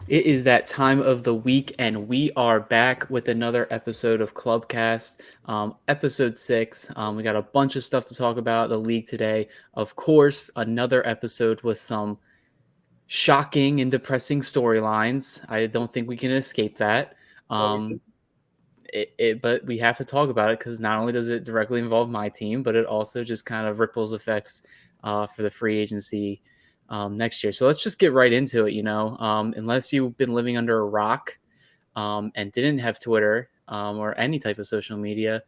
It is that time of the week, and we are back with another episode of ClubCast, episode 6. We got a bunch of stuff to talk about the league today. Of course, another episode with some shocking and depressing storylines. I don't think we can escape that. Um, but we have to talk about it because not only does it directly involve my team, but it also just kind of ripples effects for the free agency next year. So let's just get right into it. Unless you've been living under a rock and didn't have Twitter or any type of social media,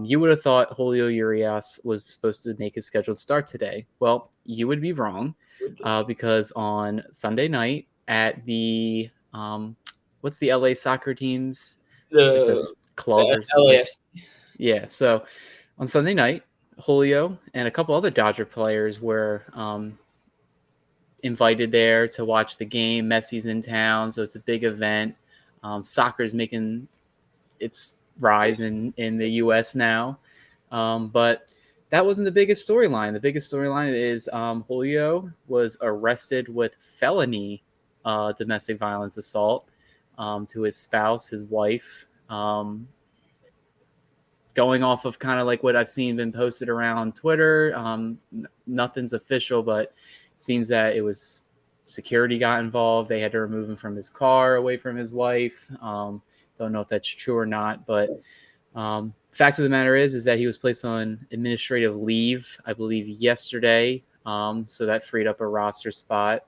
you would have thought Julio Urias was supposed to make his scheduled start today. Well, you would be wrong because on Sunday night at the what's the LA soccer teams? It's like the the club the or something. LAFC. Yeah. So on Sunday night, Julio and a couple other Dodger players were invited there to watch the game. Messi's in town, so it's a big event. Soccer's making its rise in the U.S. now, but that wasn't the biggest storyline. The biggest storyline is Julio was arrested with felony domestic violence assault to his spouse, his wife. Going off of kind of like what I've seen been posted around Twitter, nothing's official, but it seems that it was security got involved. They had to remove him from his car away from his wife. Don't know if that's true or not, but fact of the matter is that he was placed on administrative leave, I believe, yesterday. So that freed up a roster spot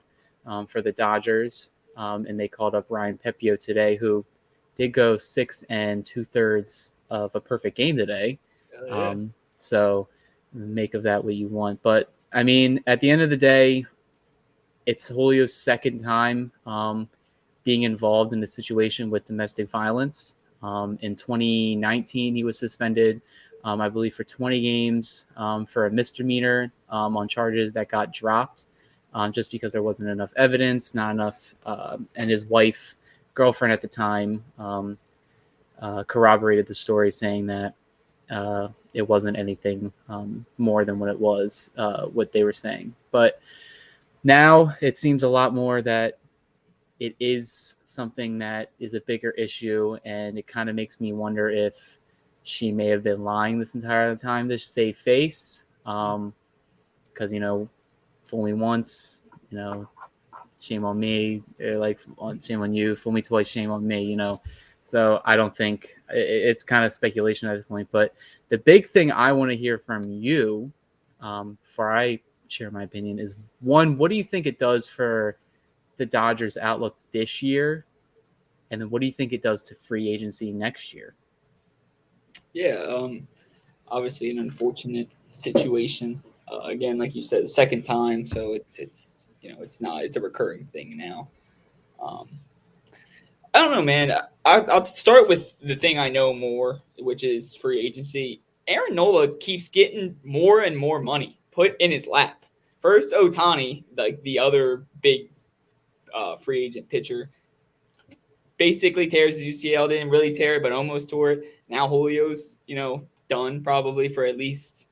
for the Dodgers. And they called up Ryan Pepio today, who did go 6 2/3 of a perfect game today. Yeah. So make of that what you want. But I mean, at the end of the day, it's Julio's second time being involved in the situation with domestic violence. In 2019, he was suspended, I believe, for 20 games for a misdemeanor on charges that got dropped just because there wasn't enough evidence, not enough. And his wife, girlfriend at the time, corroborated the story, saying that it wasn't anything more than what it was, what they were saying. But now it seems a lot more that it is something that is a bigger issue, and it kind of makes me wonder if she may have been lying this entire time to save face. Because fool me once, shame on me. Or like shame on you. Fool me twice, shame on me. So I don't think it's kind of speculation at this point. But the big thing I want to hear from you, before I share my opinion, is one: what do you think it does for the Dodgers' outlook this year, and then what do you think it does to free agency next year? Yeah, obviously an unfortunate situation. Again, like you said, the second time, so it's a recurring thing now. Um, I don't know, man. I'll start with the thing I know more, which is free agency. Aaron Nola keeps getting more and more money put in his lap. First, Ohtani, like the other big free agent pitcher, basically tears his UCL. Didn't really tear it, but almost tore it. Now Julio's, done probably for at least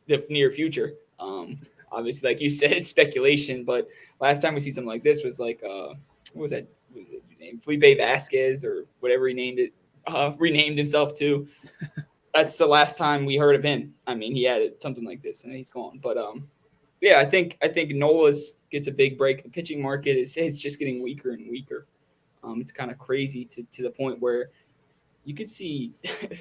the near future. Obviously, like you said, it's speculation, but last time we see something like this was like, what was that? What was it named Felipe Vasquez or whatever he named it, renamed himself to. That's the last time we heard of him. I mean, he had something like this, and he's gone. But yeah, I think Nola's gets a big break. The pitching market is just getting weaker and weaker. It's kind of crazy to the point where you could see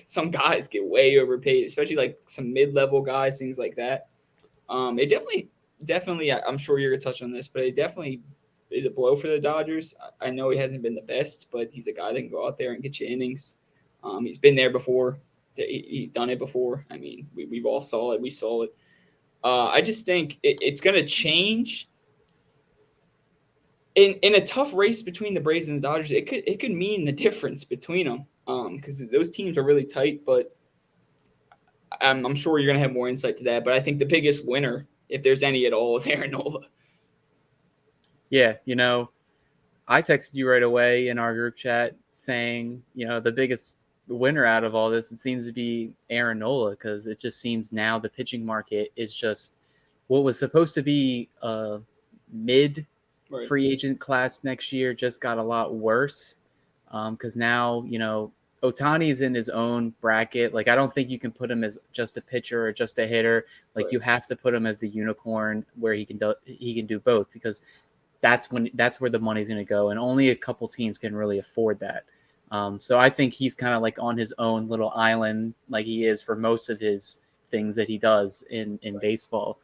some guys get way overpaid, especially like some mid-level guys, things like that. It definitely, I'm sure you're gonna touch on this, but it definitely is a blow for the Dodgers. I know he hasn't been the best, but he's a guy that can go out there and get you innings. He's been there before. He's done it before. I mean, we've all saw it. We saw it. I just think it's gonna change in a tough race between the Braves and the Dodgers. It could mean the difference between them. Because those teams are really tight, but I'm sure you're going to have more insight to that. But I think the biggest winner, if there's any at all, is Aaron Nola. Yeah, I texted you right away in our group chat saying, the biggest winner out of all this, it seems to be Aaron Nola, because it just seems now the pitching market is just what was supposed to be a mid Right. free agent class next year just got a lot worse because now, Ohtani's in his own bracket. Like, I don't think you can put him as just a pitcher or just a hitter. Like, Right. you have to put him as the unicorn where he can do both because that's where the money's going to go, and only a couple teams can really afford that. So I think he's kind of like on his own little island, like he is for most of his things that he does in Right. baseball.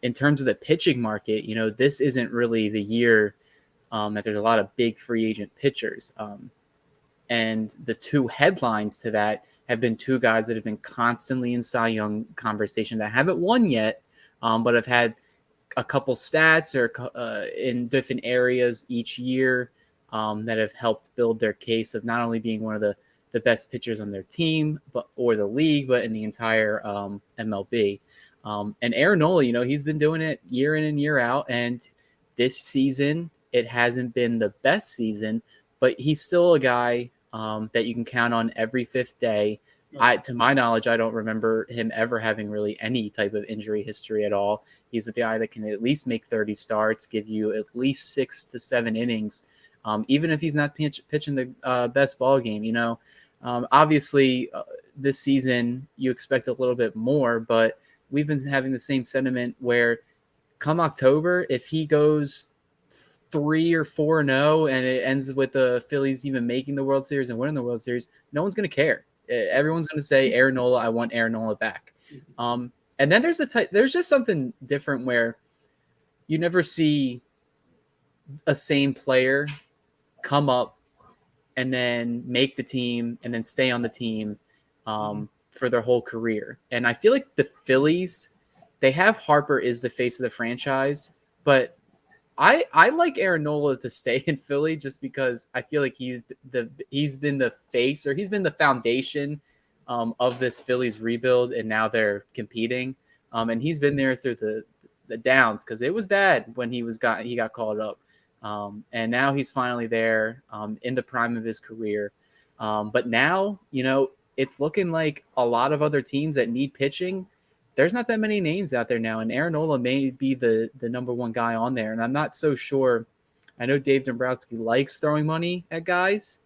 In terms of the pitching market, this isn't really the year that there's a lot of big free agent pitchers. And the two headlines to that have been two guys that have been constantly in Cy Young conversation that haven't won yet, but have had a couple stats or in different areas each year that have helped build their case of not only being one of the best pitchers on their team, or the league, but in the entire MLB. And Aaron Nola, he's been doing it year in and year out, and this season it hasn't been the best season, but he's still a guy that you can count on every fifth day. Right. To my knowledge, I don't remember him ever having really any type of injury history at all. He's the guy that can at least make 30 starts, give you at least 6 to 7 innings, even if he's not pitching the best ball game. Obviously, this season you expect a little bit more, but we've been having the same sentiment where come October, if he goes 3 or 4-0 and it ends with the Phillies even making the World Series and winning the World Series, no one's going to care. Everyone's going to say Aaron Nola, I want Aaron Nola back. And then there's just something different where you never see a same player come up and then make the team and then stay on the team for their whole career. And I feel like the Phillies, they have Harper is the face of the franchise, but I like Aaron Nola to stay in Philly just because I feel like he's been the face, or he's been the foundation of this Phillies rebuild, and now they're competing. And he's been there through the downs because it was bad when he got called up. And now he's finally there in the prime of his career. But now, it's looking like a lot of other teams that need pitching. There's not that many names out there now, and Aaron Nola may be the number one guy on there. And I'm not so sure. I know Dave Dombrowski likes throwing money at guys,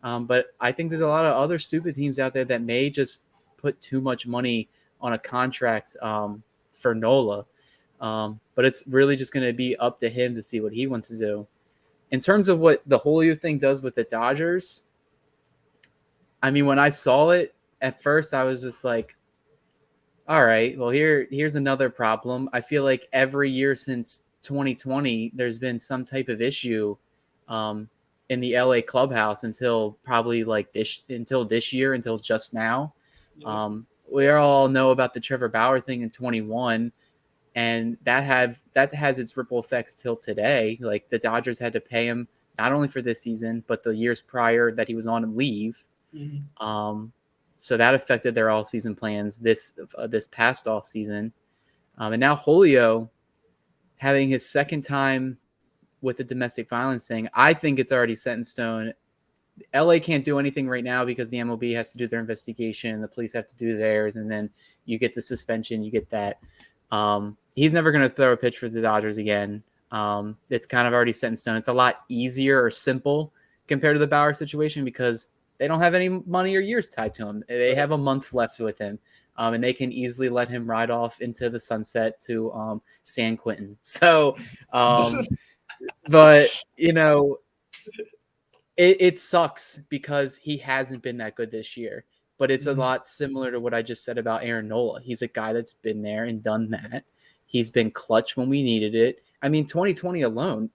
but I think there's a lot of other stupid teams out there that may just put too much money on a contract for Nola. But it's really just going to be up to him to see what he wants to do. In terms of what the Julio thing does with the Dodgers, I mean, when I saw it at first, I was just like, all right, well, here's another problem. I feel like every year since 2020, there's been some type of issue um, in the LA clubhouse until probably until this year, until just now. Yeah. We all know about the Trevor Bauer thing in 21, and that has its ripple effects till today. Like, the Dodgers had to pay him not only for this season, but the years prior that he was on leave. So that affected their off-season plans this past off-season. And now Julio having his second time with the domestic violence thing, I think it's already set in stone. LA can't do anything right now because the MLB has to do their investigation, the police have to do theirs, and then you get the suspension, you get that. He's never going to throw a pitch for the Dodgers again. It's kind of already set in stone. It's a lot easier or simple compared to the Bauer situation because they don't have any money or years tied to him. They have a month left with him, and they can easily let him ride off into the sunset to San Quentin. So, but it sucks because he hasn't been that good this year. But it's a lot similar to what I just said about Aaron Nola. He's a guy that's been there and done that. He's been clutch when we needed it. I mean, 2020 alone,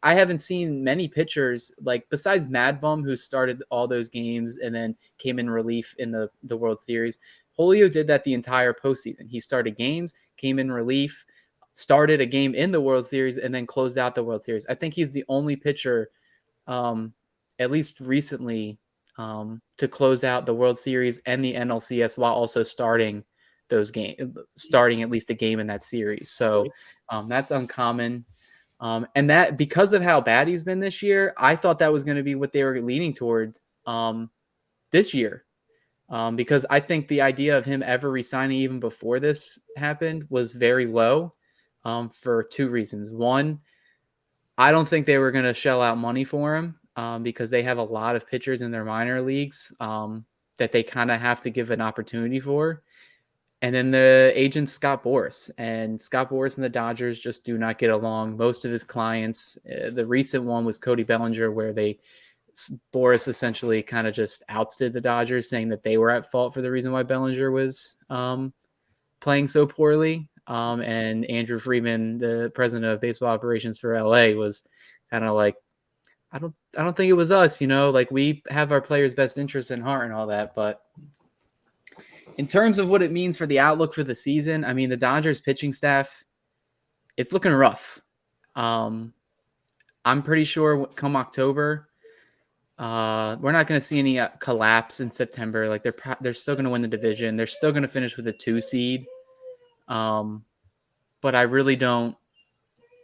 I haven't seen many pitchers, like besides Mad Bum, who started all those games and then came in relief in the World Series. Julio did that the entire postseason. He started games, came in relief, started a game in the World Series, and then closed out the World Series. I think he's the only pitcher, um, at least recently, to close out the World Series and the NLCS while also starting at least a game in that series. So that's uncommon. And that, because of how bad he's been this year, I thought that was going to be what they were leaning towards this year. Because I think the idea of him ever resigning even before this happened was very low for two reasons. One, I don't think they were going to shell out money for him because they have a lot of pitchers in their minor leagues that they kind of have to give an opportunity for. And then the agent Scott Boras, and Scott Boras and the Dodgers just do not get along. Most of his clients, the recent one was Cody Bellinger, where Boras essentially kind of just ousted the Dodgers, saying that they were at fault for the reason why Bellinger was playing so poorly. And Andrew Friedman, the president of baseball operations for LA, was kind of like, I don't think it was us, like we have our players' best interests in heart and all that. But in terms of what it means for the outlook for the season, I mean, the Dodgers pitching staff, it's looking rough. I'm pretty sure come October, we're not going to see any collapse in September. Like they're still going to win the division. They're still going to finish with a 2 seed. But I really don't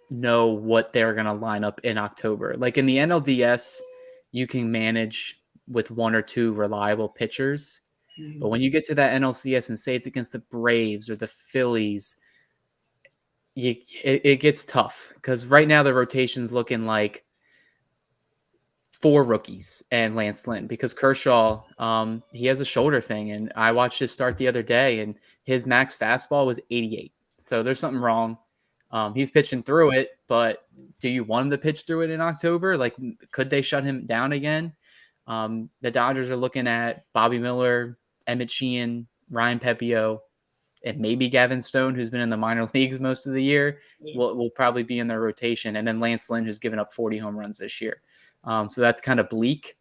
know what they're going to line up in October. Like in the NLDS, you can manage with 1 or 2 reliable pitchers. But when you get to that NLCS and say it's against the Braves or the Phillies, it gets tough because right now the rotation's looking like 4 rookies and Lance Lynn because Kershaw, he has a shoulder thing. And I watched his start the other day and his max fastball was 88. So there's something wrong. He's pitching through it, but do you want him to pitch through it in October? Like, could they shut him down again? The Dodgers are looking at Bobby Miller, Emmett Sheehan, Ryan Pepio, and maybe Gavin Stone, who's been in the minor leagues most of the year, will probably be in their rotation. And then Lance Lynn, who's given up 40 home runs this year. So that's kind of bleak.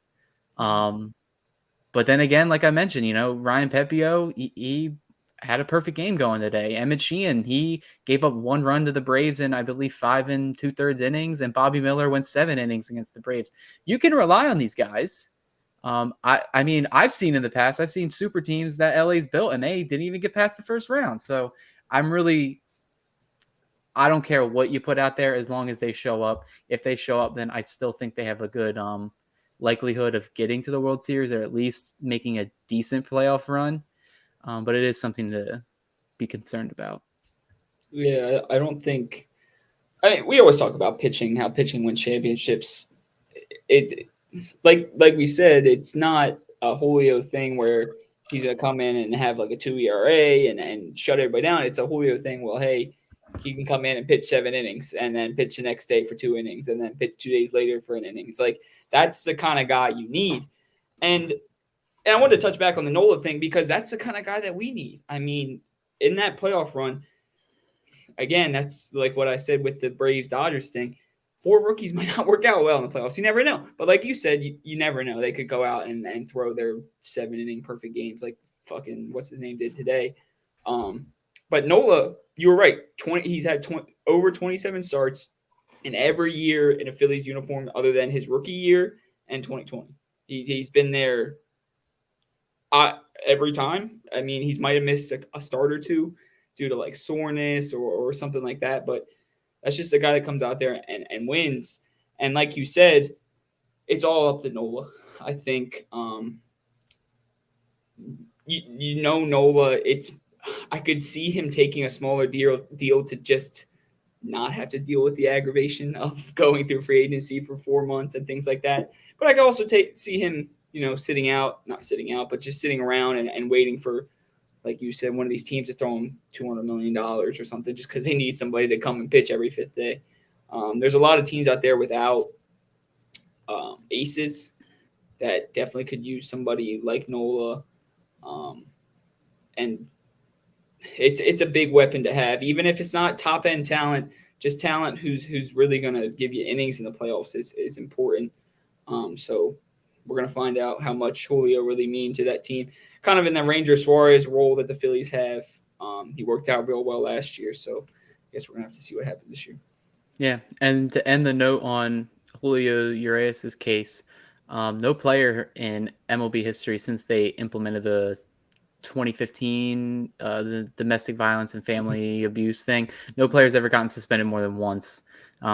But then again, like I mentioned, Ryan Pepio, he had a perfect game going today. Emmett Sheehan, he gave up 1 run to the Braves in, I believe, 5 2/3 innings, and Bobby Miller went 7 innings against the Braves. You can rely on these guys. I mean, I've seen in the past, I've seen super teams that LA's built, and they didn't even get past the first round. So I don't care what you put out there as long as they show up. If they show up, then I still think they have a good likelihood of getting to the World Series or at least making a decent playoff run. But it is something to be concerned about. Yeah, I don't think. I mean, we always talk about pitching, how pitching wins championships. It's like we said, it's not a Julio thing where he's gonna come in and have like a 2 ERA and shut everybody down. It's a Julio thing. Well, hey, he can come in and pitch 7 innings and then pitch the next day for 2 innings and then pitch 2 days later for an inning. It's like that's the kind of guy you need. And I wanted to touch back on the Nola thing because that's the kind of guy that we need. I mean, in that playoff run, again, that's like what I said with the Braves Dodgers thing. 4 rookies might not work out well in the playoffs. You never know. But like you said, you never know. They could go out and throw their 7 inning perfect games like fucking what's his name did today. But Nola, you were right. He's had over 27 starts in every year in a Phillies uniform other than his rookie year and 2020. He's been there every time. I mean, he might have missed a start or 2 due to like soreness or something like that. But that's just a guy that comes out there and wins. And like you said, it's all up to Nola. I think Nola. I could see him taking a smaller deal to just not have to deal with the aggravation of going through free agency for 4 months and things like that. But I could also see him, not sitting out, but just sitting around and waiting for, like you said, one of these teams to throw him $200 million or something just because they need somebody to come and pitch every 5th day. There's a lot of teams out there without aces that definitely could use somebody like Nola. And it's a big weapon to have, even if it's not top end talent. Just talent who's really going to give you innings in the playoffs is important. So we're going to find out how much Julio really means to that team. Kind of in the Ranger Suarez role that the Phillies have. He worked out real well last year, so I guess we're going to have to see what happens this year. Yeah, and to end the note on Julio Urias' case, no player in MLB history since they implemented the 2015 the domestic violence and family abuse thing, no player's ever gotten suspended more than once.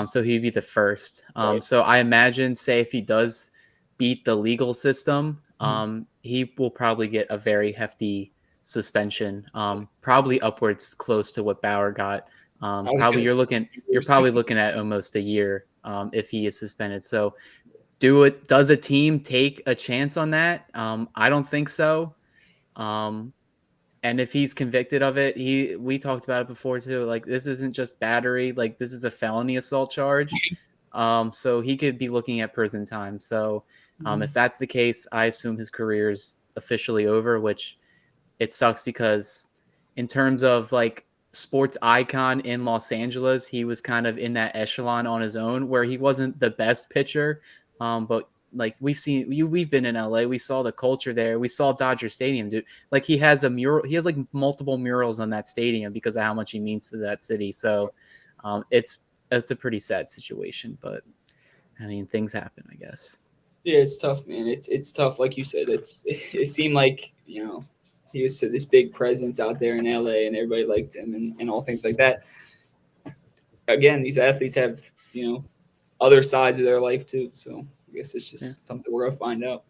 So he'd be the first. Right. So I imagine, say, if he does beat the legal system, he will probably get a very hefty suspension, probably upwards close to what Bauer got. I was Probably going to say you're years. probably looking at almost a year if he is suspended. So does a team take a chance on that? I don't think so. Um, and if he's convicted of it, we talked about it before too. Like this isn't just battery, like this is a felony assault charge. So he could be looking at prison time. So if that's the case, I assume his career is officially over, which it sucks because in terms of like sports icon in Los Angeles, he was kind of in that echelon on his own where he wasn't the best pitcher. But like we've been in LA, we saw the culture there. We saw Dodger Stadium, dude. Like he has a mural, he has like multiple murals on that stadium because of how much he means to that city. So it's a pretty sad situation, but I mean things happen, I guess. Yeah, it's tough, man. It's tough. Like you said, it seemed like he was this big presence out there in LA, and everybody liked him, and all things like that. Again, these athletes have other sides of their life too. So I guess it's just something we're gonna find out.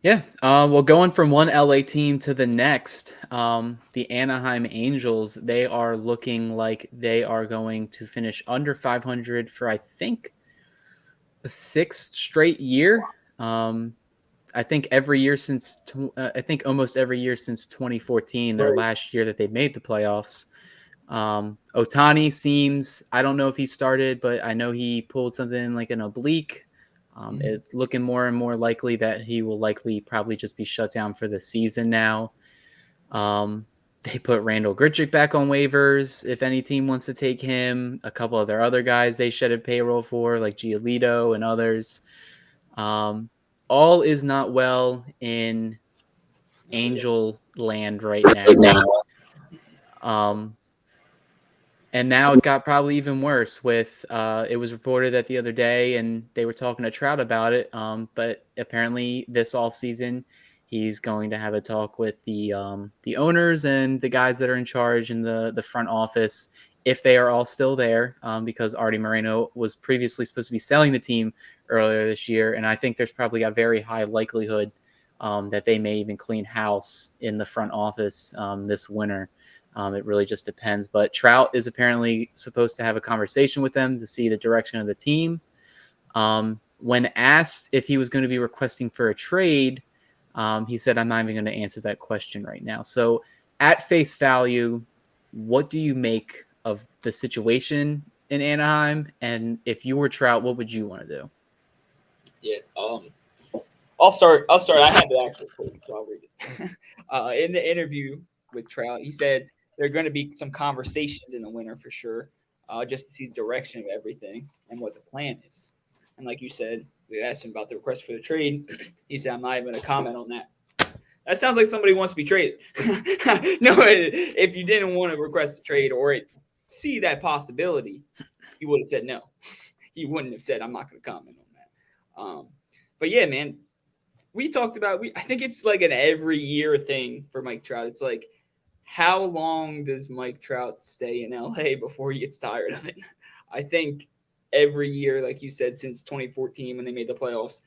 Yeah. Well, going from one LA team to the next, the Anaheim Angels, they are looking like they are going to finish under 500 for, I think, the sixth straight year. I think I think almost every year since 2014, their Right. last year that they made the playoffs. Ohtani seems, I don't know if he started, but I know he pulled something like an oblique. It's looking more and more likely that he will likely probably just be shut down for the season now. They put Randall Grichuk back on waivers if any team wants to take him. A couple of their other guys they shedded payroll for, like Giolito and others. All is not well in Angel land right now. Um, And now it got probably even worse with it was reported that the other day and they were talking to Trout about it. But apparently this offseason he's going to have a talk with the owners and the guys that are in charge in the front office if they are all still there, because Artie Moreno was previously supposed to be selling the team earlier this year. And I think there's probably a very high likelihood that they may even clean house in the front office this winter. It really just depends. But Trout is apparently supposed to have a conversation with them to see the direction of the team. When asked if he was going to be requesting for a trade, he said, I'm not even going to answer that question right now. So, at face value, what do you make of the situation in Anaheim? And if you were Trout, what would you want to do? Yeah. I'll start. I had the actual quote, so I'll read it. In the interview with Trout, he said there are going to be some conversations in the winter for sure, just to see the direction of everything and what the plan is. And like you said, we asked him about the request for the trade. He said, "I'm not even going to comment on that." That sounds like somebody wants to be traded. No, if you didn't want to request a trade or see that possibility, he would have said no. He wouldn't have said, "I'm not going to comment on that." But yeah, man, we talked about. I think it's like an every year thing for Mike Trout. It's like, how long does Mike Trout stay in LA before he gets tired of it? I think every year, like you said, since 2014 when they made the playoffs,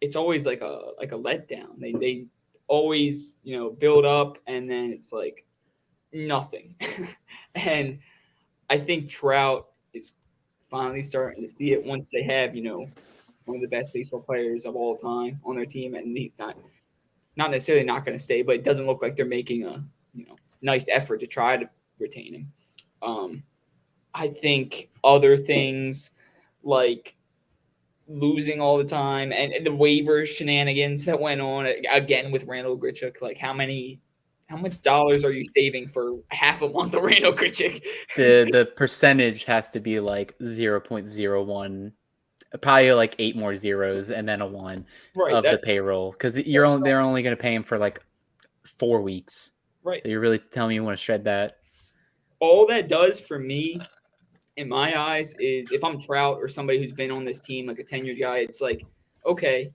it's always like a letdown. They always build up and then it's like nothing. And I think Trout is finally starting to see it once they have one of the best baseball players of all time on their team, and he's not necessarily not going to stay, but it doesn't look like they're making a nice effort to try to retain him. I think other things like losing all the time and the waivers shenanigans that went on again with Randall Grichuk, like how much dollars are you saving for half a month of Randall Grichuk? The percentage has to be like 0.01, probably like 8 more zeros and then a 1 Right. of the payroll, because they're only going to pay him for like 4 weeks. Right. So you're really telling me you want to shred that? All that does for me, in my eyes, is if I'm Trout or somebody who's been on this team, like a tenured guy, it's like, okay,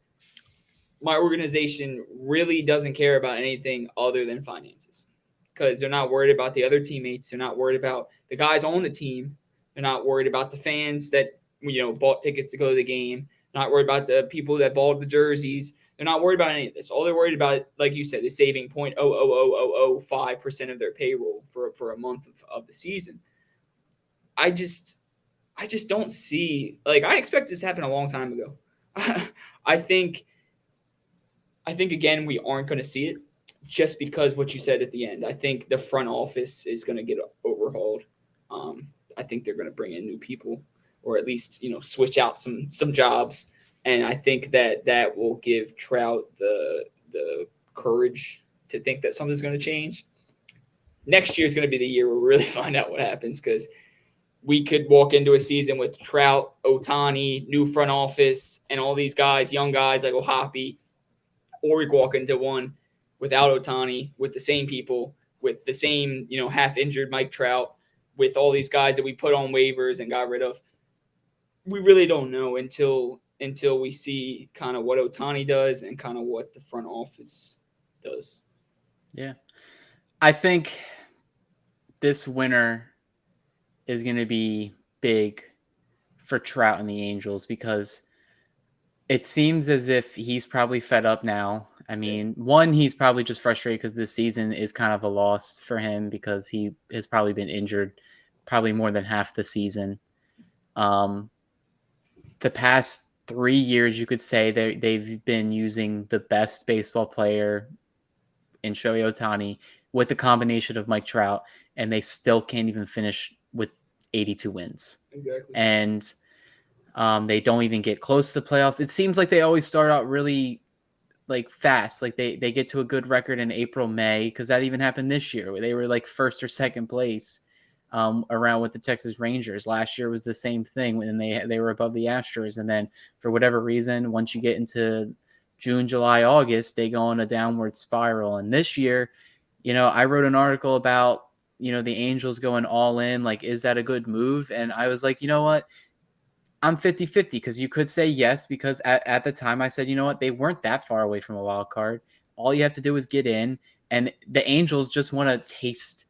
my organization really doesn't care about anything other than finances, because they're not worried about the other teammates. They're not worried about the guys on the team. They're not worried about the fans that bought tickets to go to the game. Not worried about the people that bought the jerseys. They're not worried about any of this. All they're worried about, like you said, is saving 0.00005% of their payroll for a month of the season. I I just don't see, like, I expect this to happen a long time ago. I think again we aren't going to see it just because what you said at the end. I think the front office is going to get overhauled. Um, I think they're going to bring in new people, or at least switch out some jobs, and I think that will give Trout the courage to think that something's going to change. Next year is going to be the year where we really find out what happens, because we could walk into a season with Trout, Ohtani, new front office, and all these guys, young guys like Ohapi, or we could walk into one without Ohtani, with the same people, with the same half injured Mike Trout, with all these guys that we put on waivers and got rid of. We really don't know until we see kind of what Ohtani does and kind of what the front office does. Yeah, I think this winter is going to be big for Trout and the Angels because it seems as if he's probably fed up now. I mean, one, he's probably just frustrated because this season is kind of a loss for him because he has probably been injured probably more than half the season. The past 3 years, you could say they've been using the best baseball player in Shohei Ohtani with the combination of Mike Trout, and they still can't even finish with 82 wins. Exactly. And they don't even get close to the playoffs. It seems like they always start out really like fast. Like they get to a good record in April, May, because that even happened this year where they were like first or second place around with the Texas Rangers. Last year was the same thing when they were above the Astros. And then for whatever reason, once you get into June, July, August, they go on a downward spiral. And this year, I wrote an article about, the Angels going all in. Like, is that a good move? And I was like, you know what? I'm 50-50 because you could say yes because at the time I said, you know what, they weren't that far away from a wild card. All you have to do is get in, and the Angels just want to taste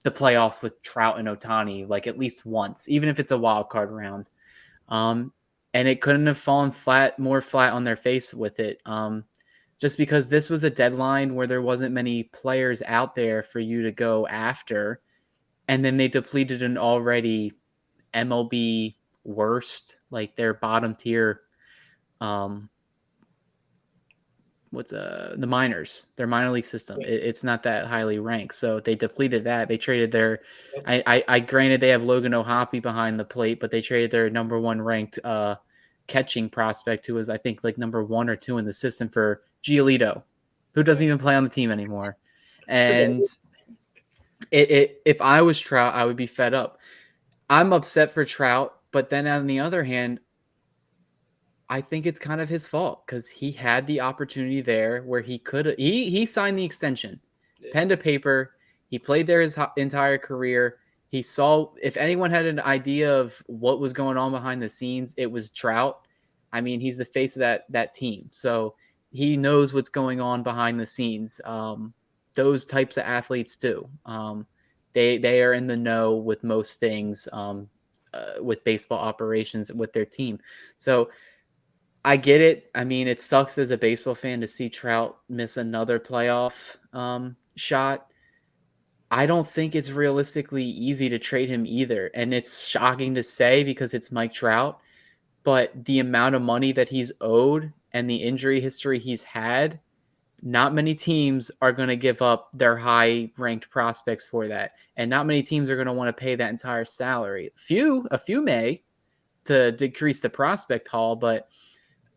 the playoffs with Trout and Ohtani like at least once, even if it's a wild card round. Um, and it couldn't have fallen more flat on their face with it. Just because this was a deadline where there wasn't many players out there for you to go after, and then they depleted an already MLB worst, like their bottom tier. What's the minors? Their minor league system. It's not that highly ranked, so they depleted that. They traded their. I granted they have Logan Ohapi behind the plate, but they traded their number one ranked catching prospect, who was I think like number 1 or 2 in the system, for Giolito, who doesn't even play on the team anymore. And if I was Trout, I would be fed up. I'm upset for Trout, but then on the other hand, I think it's kind of his fault because he had the opportunity there where he could he signed the extension, pen to paper. He played there his entire career. He saw, if anyone had an idea of what was going on behind the scenes, it was Trout. I mean, he's the face of that team, so he knows what's going on behind the scenes. Those types of athletes do. They are in the know with most things with baseball operations with their team. So I get it. I mean, it sucks as a baseball fan to see Trout miss another playoff shot. I don't think it's realistically easy to trade him either. And it's shocking to say because it's Mike Trout, but the amount of money that he's owed and the injury history he's had, not many teams are going to give up their high ranked prospects for that. And not many teams are going to want to pay that entire salary. A few may to decrease the prospect haul, but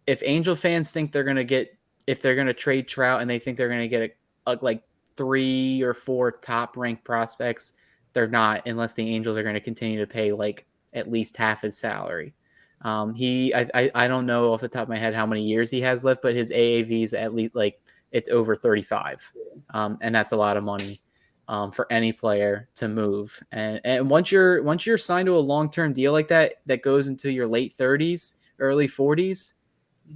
if Angel fans think they're going to get, if they're going to trade Trout and they think they're going to get like 3 or 4 top ranked prospects, they're not, unless the Angels are going to continue to pay like at least half his salary. I don't know off the top of my head how many years he has left, but his AAV is at least like it's over 35. And that's a lot of money for any player to move. And once you're signed to a long-term deal like that goes into your late 30s, early 40s,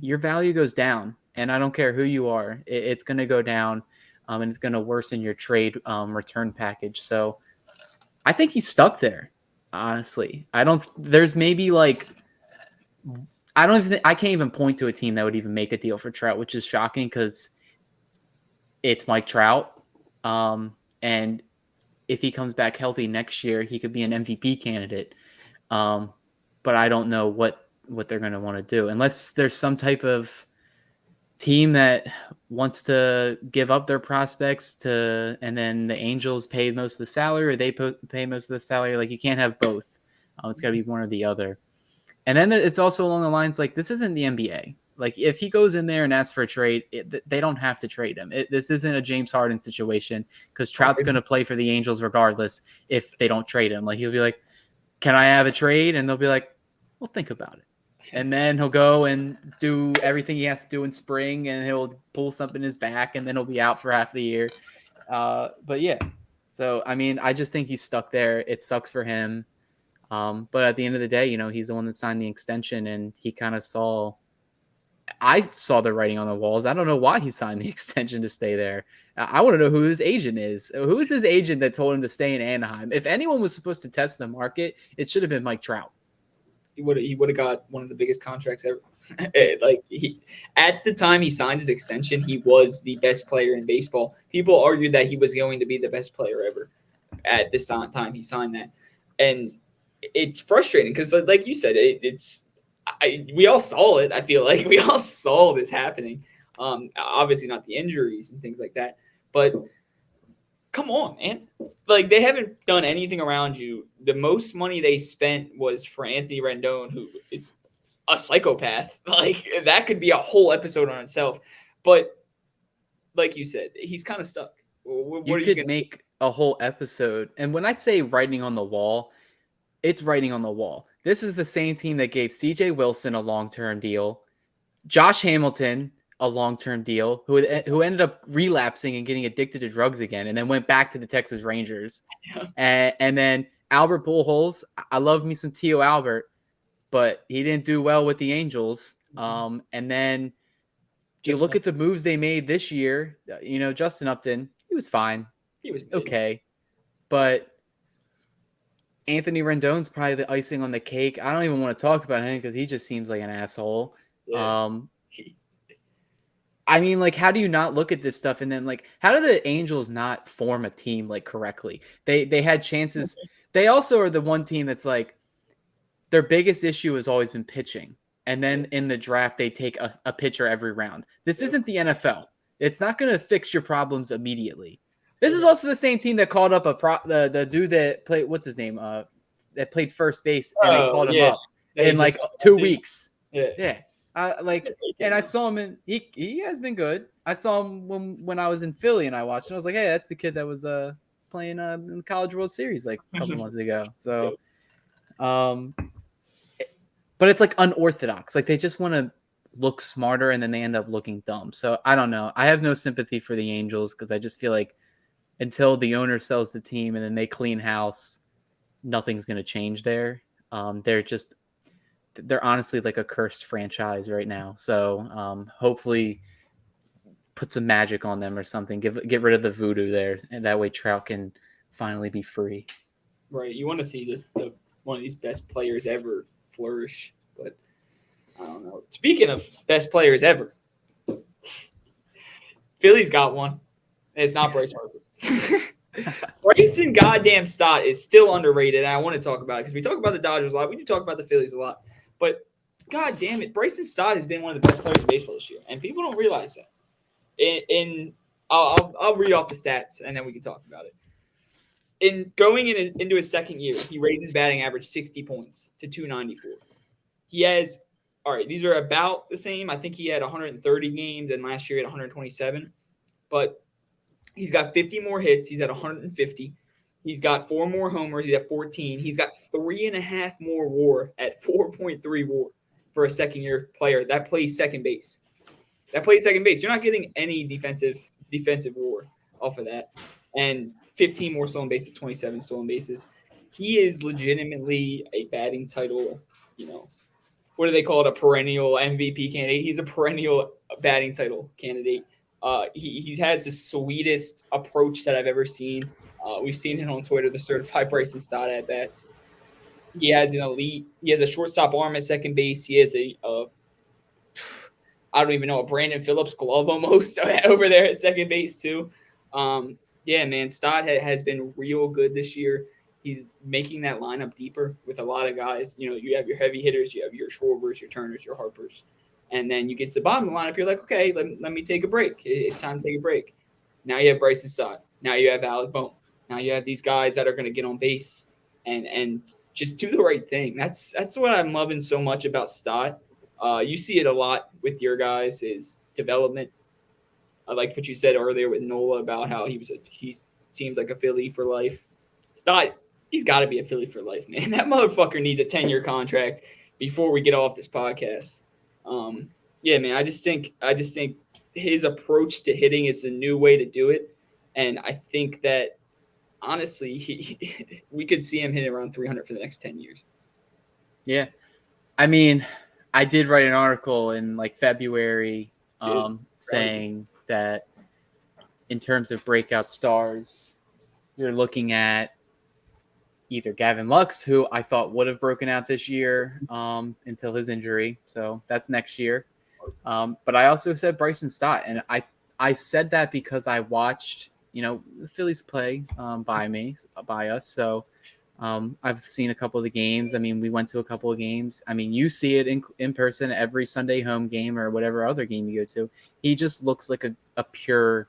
your value goes down, and I don't care who you are, it's going to go down, and it's going to worsen your trade return package. So I think he's stuck there. Honestly, I don't. There's maybe like I don't even. I can't even point to a team that would even make a deal for Trout, which is shocking because it's Mike Trout, and if he comes back healthy next year, he could be an MVP candidate. but I don't know what they're going to want to do unless there's some type of team that wants to give up their prospects to, and then the Angels pay most of the salary, or they pay most of the salary. Like, you can't have both. It's got to be one or the other. And then it's also along the lines like, this isn't the NBA. Like, if he goes in there and asks for a trade, they don't have to trade him. This isn't a James Harden situation, because Trout's going to play for the Angels regardless if they don't trade him. Like, he'll be like, can I have a trade? And they'll be like, well, think about it. And then he'll go and do everything he has to do in spring, and he'll pull something in his back, and then he'll be out for half the year. But yeah, so I mean, I just think he's stuck there. It sucks for him. But at the end of the day, he's the one that signed the extension, and he kind of I saw the writing on the walls. I don't know why he signed the extension to stay there. I want to know who his agent is. Who is his agent that told him to stay in Anaheim? If anyone was supposed to test the market, it should have been Mike Trout. He would have got one of the biggest contracts ever. At the time he signed his extension, he was the best player in baseball. People argued that he was going to be the best player ever at this time he signed that, and it's frustrating because, like you said, we all saw it. I feel like we all saw this happening. Obviously not the injuries and things like that, but come on, man. Like, they haven't done anything around you. The most money they spent was for Anthony Rendon, who is a psychopath. Like, that could be a whole episode on itself. But like you said, he's kind of stuck. You could make a whole episode. And when I say writing on the wall, it's writing on the wall. This is the same team that gave CJ Wilson a long-term deal, Josh Hamilton a long-term deal, who ended up relapsing and getting addicted to drugs again, and then went back to the Texas Rangers. Yeah. And then Albert Pujols, I love me some Tio Albert, but he didn't do well with the Angels. And then you look at the moves they made this year. Justin Upton, he was fine. He was okay, but Anthony Rendon's probably the icing on the cake. I don't even want to talk about him because he just seems like an asshole. Yeah. I mean, like, how do you not look at this stuff? And then, like, how do the Angels not form a team, like, correctly? They had chances. They also are the one team that's, like, their biggest issue has always been pitching. And then in the draft, they take a pitcher every round. This isn't the NFL. It's not going to fix your problems immediately. This is also the same team that called up the dude that played, what's his name? That played first base, and they called him up in like 2 weeks. Yeah. And I saw him, and he has been good. I saw him when I was in Philly, and I watched him. I was like, hey, that's the kid that was playing in the College World Series like a couple months ago. So, but it's like unorthodox. Like, they just want to look smarter, and then they end up looking dumb. So I don't know. I have no sympathy for the Angels because I just feel like until the owner sells the team and then they clean house, nothing's going to change there. They're honestly like a cursed franchise right now. So hopefully put some magic on them or something. Get rid of the voodoo there, and that way Trout can finally be free. Right. You want to see one of these best players ever flourish, but I don't know. Speaking of best players ever, Philly's got one. It's not Bryce Harper. Bryson goddamn Stott is still underrated, and I want to talk about it because we talk about the Dodgers a lot. We do talk about the Phillies a lot, but god damn it, Bryson Stott has been one of the best players in baseball this year, and people don't realize that. I'll read off the stats, and then we can talk about it. In going into his second year, he raised his batting average 60 points to 294. He has, all right, these are about the same. I think he had 130 games, and last year he had 127, but he's got 50 more hits. He's at 150. He's got 4 more homers. He's at 14. He's got 3.5 more WAR at 4.3 WAR for a second-year player that plays second base. You're not getting any defensive WAR off of that. And 15 more stolen bases, 27 stolen bases. He is legitimately a batting title, what do they call it? A perennial MVP candidate. He's a perennial batting title candidate. He has the sweetest approach that I've ever seen. We've seen it on Twitter, the certified Bryson Stott at bats. He has a shortstop arm at second base. He has I don't even know, a Brandon Phillips glove almost over there at second base too. Yeah, man, Stott has been real good this year. He's making that lineup deeper with a lot of guys. You know, you have your heavy hitters, you have your Schwarbers, your Turners, your Harpers. And then you get to the bottom of the lineup, you're like, okay, let me take a break. It's time to take a break. Now you have Bryson Stott. Now you have Alec Bohm. Now you have these guys that are going to get on base and just do the right thing. That's what I'm loving so much about Stott. You see it a lot with your guys is development. I like what you said earlier with Nola about how he seems like a Philly for life. Stott, he's got to be a Philly for life, man. That motherfucker needs a 10-year contract before we get off this podcast. Yeah, man. I just think his approach to hitting is a new way to do it, and I think that honestly, we could see him hitting around 300 for the next 10 years. Yeah. I mean, I did write an article in like February saying that in terms of breakout stars, you're looking at either Gavin Lux, who I thought would have broken out this year until his injury. So that's next year. But I also said Bryson Stott, and I said that because I watched, the Phillies play by us. So I've seen a couple of the games. I mean, we went to a couple of games. I mean, you see it in person every Sunday home game or whatever other game you go to. He just looks like a pure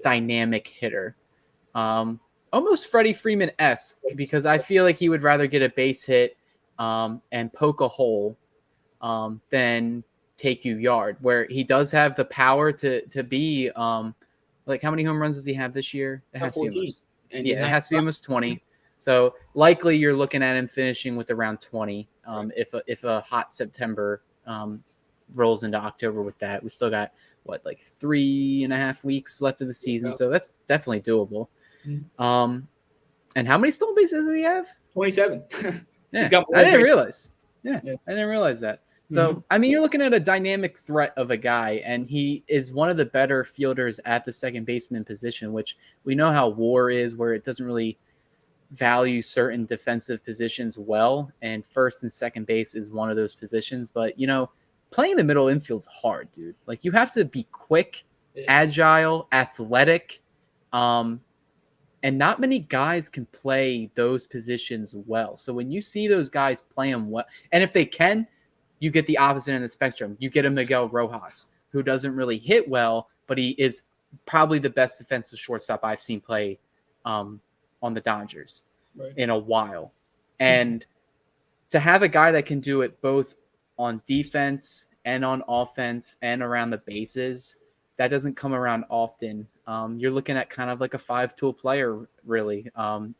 dynamic hitter. Almost Freddie Freeman-esque, because I feel like he would rather get a base hit and poke a hole than take you yard, where he does have the power to be like, how many home runs does he have this year? It has to be almost, it has to be almost 20. So likely you're looking at him finishing with around 20 if a hot September rolls into October with that. We still got, 3.5 weeks left of the season, so that's definitely doable. And how many stolen bases does he have? 27. Yeah, I didn't realize. Yeah, I didn't realize that. So, I mean, you're looking at a dynamic threat of a guy, and he is one of the better fielders at the second baseman position, which we know how WAR is, where it doesn't really value certain defensive positions well, and first and second base is one of those positions. But, playing the middle infield's hard, dude. Like, you have to be quick, agile, athletic, and not many guys can play those positions well. So when you see those guys play them well, and if they can, you get the opposite end of the spectrum. You get a Miguel Rojas, who doesn't really hit well, but he is probably the best defensive shortstop I've seen play on the Dodgers in a while. And to have a guy that can do it both on defense and on offense and around the bases, that doesn't come around often. You're looking at kind of like a 5-tool player, really,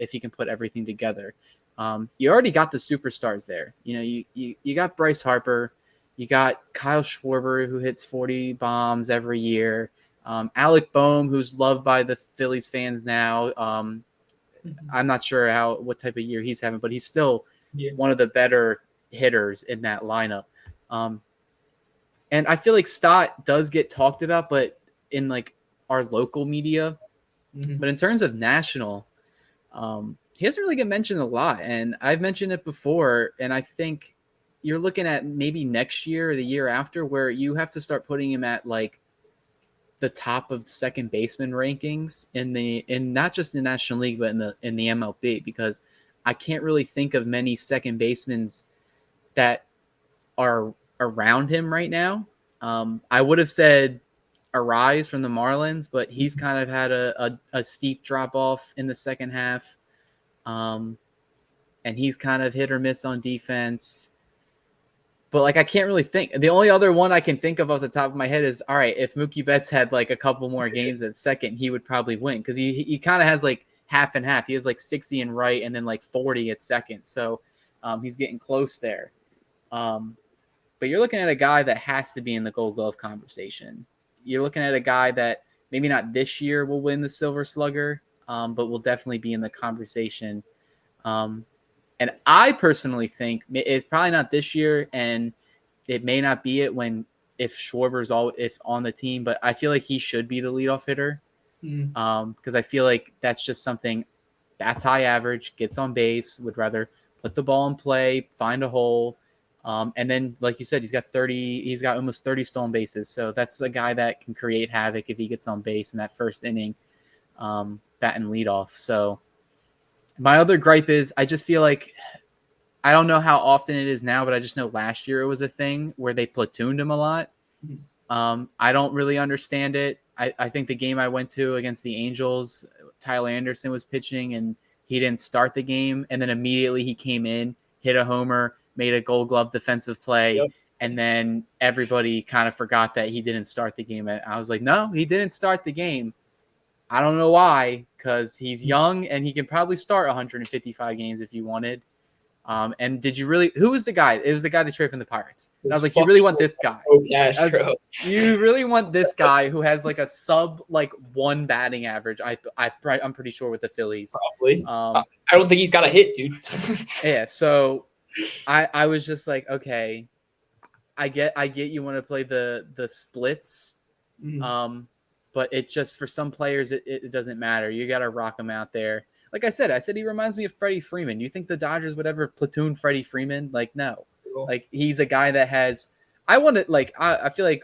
if you can put everything together. You already got the superstars there. You got Bryce Harper, you got Kyle Schwarber, who hits 40 bombs every year. Alec Bohm, who's loved by the Phillies fans now. I'm not sure what type of year he's having, but he's still one of the better hitters in that lineup. And I feel like Stott does get talked about, but in like our local media. But in terms of national, he doesn't really get mentioned a lot. And I've mentioned it before, and I think you're looking at maybe next year or the year after where you have to start putting him at like the top of second baseman rankings in not just the National League, but in the MLB, because I can't really think of many second basemen that are around him right now. I would have said Urías from the Marlins, but he's kind of had a steep drop off in the second half. And he's kind of hit or miss on defense. But like, I can't really think. The only other one I can think of off the top of my head is, all right, if Mookie Betts had like a couple more games at second, he would probably win, because he kind of has like half and half. He has like 60 in right and then like 40 at second. So he's getting close there. But you're looking at a guy that has to be in the Gold Glove conversation. You're looking at a guy that maybe not this year will win the Silver Slugger, but will definitely be in the conversation. And I personally think it's probably not this year, and it may not be it if Schwarber's if on the team, but I feel like he should be the leadoff hitter, because I feel like that's just something that's high average, gets on base, would rather put the ball in play, find a hole. And then, like you said, he's got almost 30 stolen bases. So that's a guy that can create havoc if he gets on base in that first inning, batting leadoff. So My other gripe is I just feel like I don't know how often it is now, but I just know last year it was a thing where they platooned him a lot. Mhm. I don't really understand it. I think the game I went to against the Angels, Tyler Anderson was pitching and he didn't start the game. And then immediately he came in, hit a homer, made a Gold Glove defensive play. Yep. And then everybody kind of forgot that he didn't start the game. I was like, no, he didn't start the game. I don't know why, because he's young and he can probably start 155 games if you wanted. And did you really? Who was the guy? It was the guy that traded from the Pirates. And I was It's like, you really fucking want this guy? As Castro. you really want this guy who has like a sub like one batting average. I'm pretty sure with the Phillies. Probably. Um, I don't think he's got a hit, dude. yeah. So I was just like, okay, I get you want to play the splits. Mhm. Um, but it just for some players it doesn't matter. You got to rock them out there. Like I said he reminds me of Freddie Freeman. You think the Dodgers would ever platoon Freddie Freeman? Like no. Cool. Like he's a guy that has. I want to like I feel like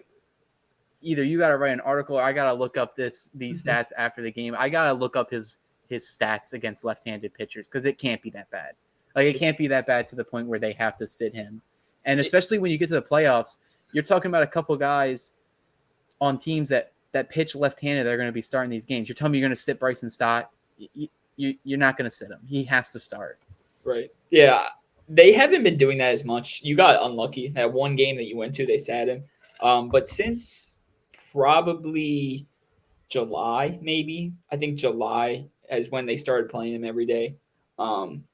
either you got to write an article or I got to look up these Mhm. stats after the game. I got to look up his stats against left-handed pitchers because it can't be that bad. Like it It's can't be that bad to the point where they have to sit him. And it, especially when you get to the playoffs, you're talking about a couple guys on teams that pitch left-handed that are going to be starting these games. You're telling me you're going to sit Bryson Stott? You're not going to sit him. He has to start. right. Yeah. They haven't been doing that as much. You got unlucky. That one game that you went to, they sat him. But since probably July, maybe, I think July is when they started playing him every day. Um,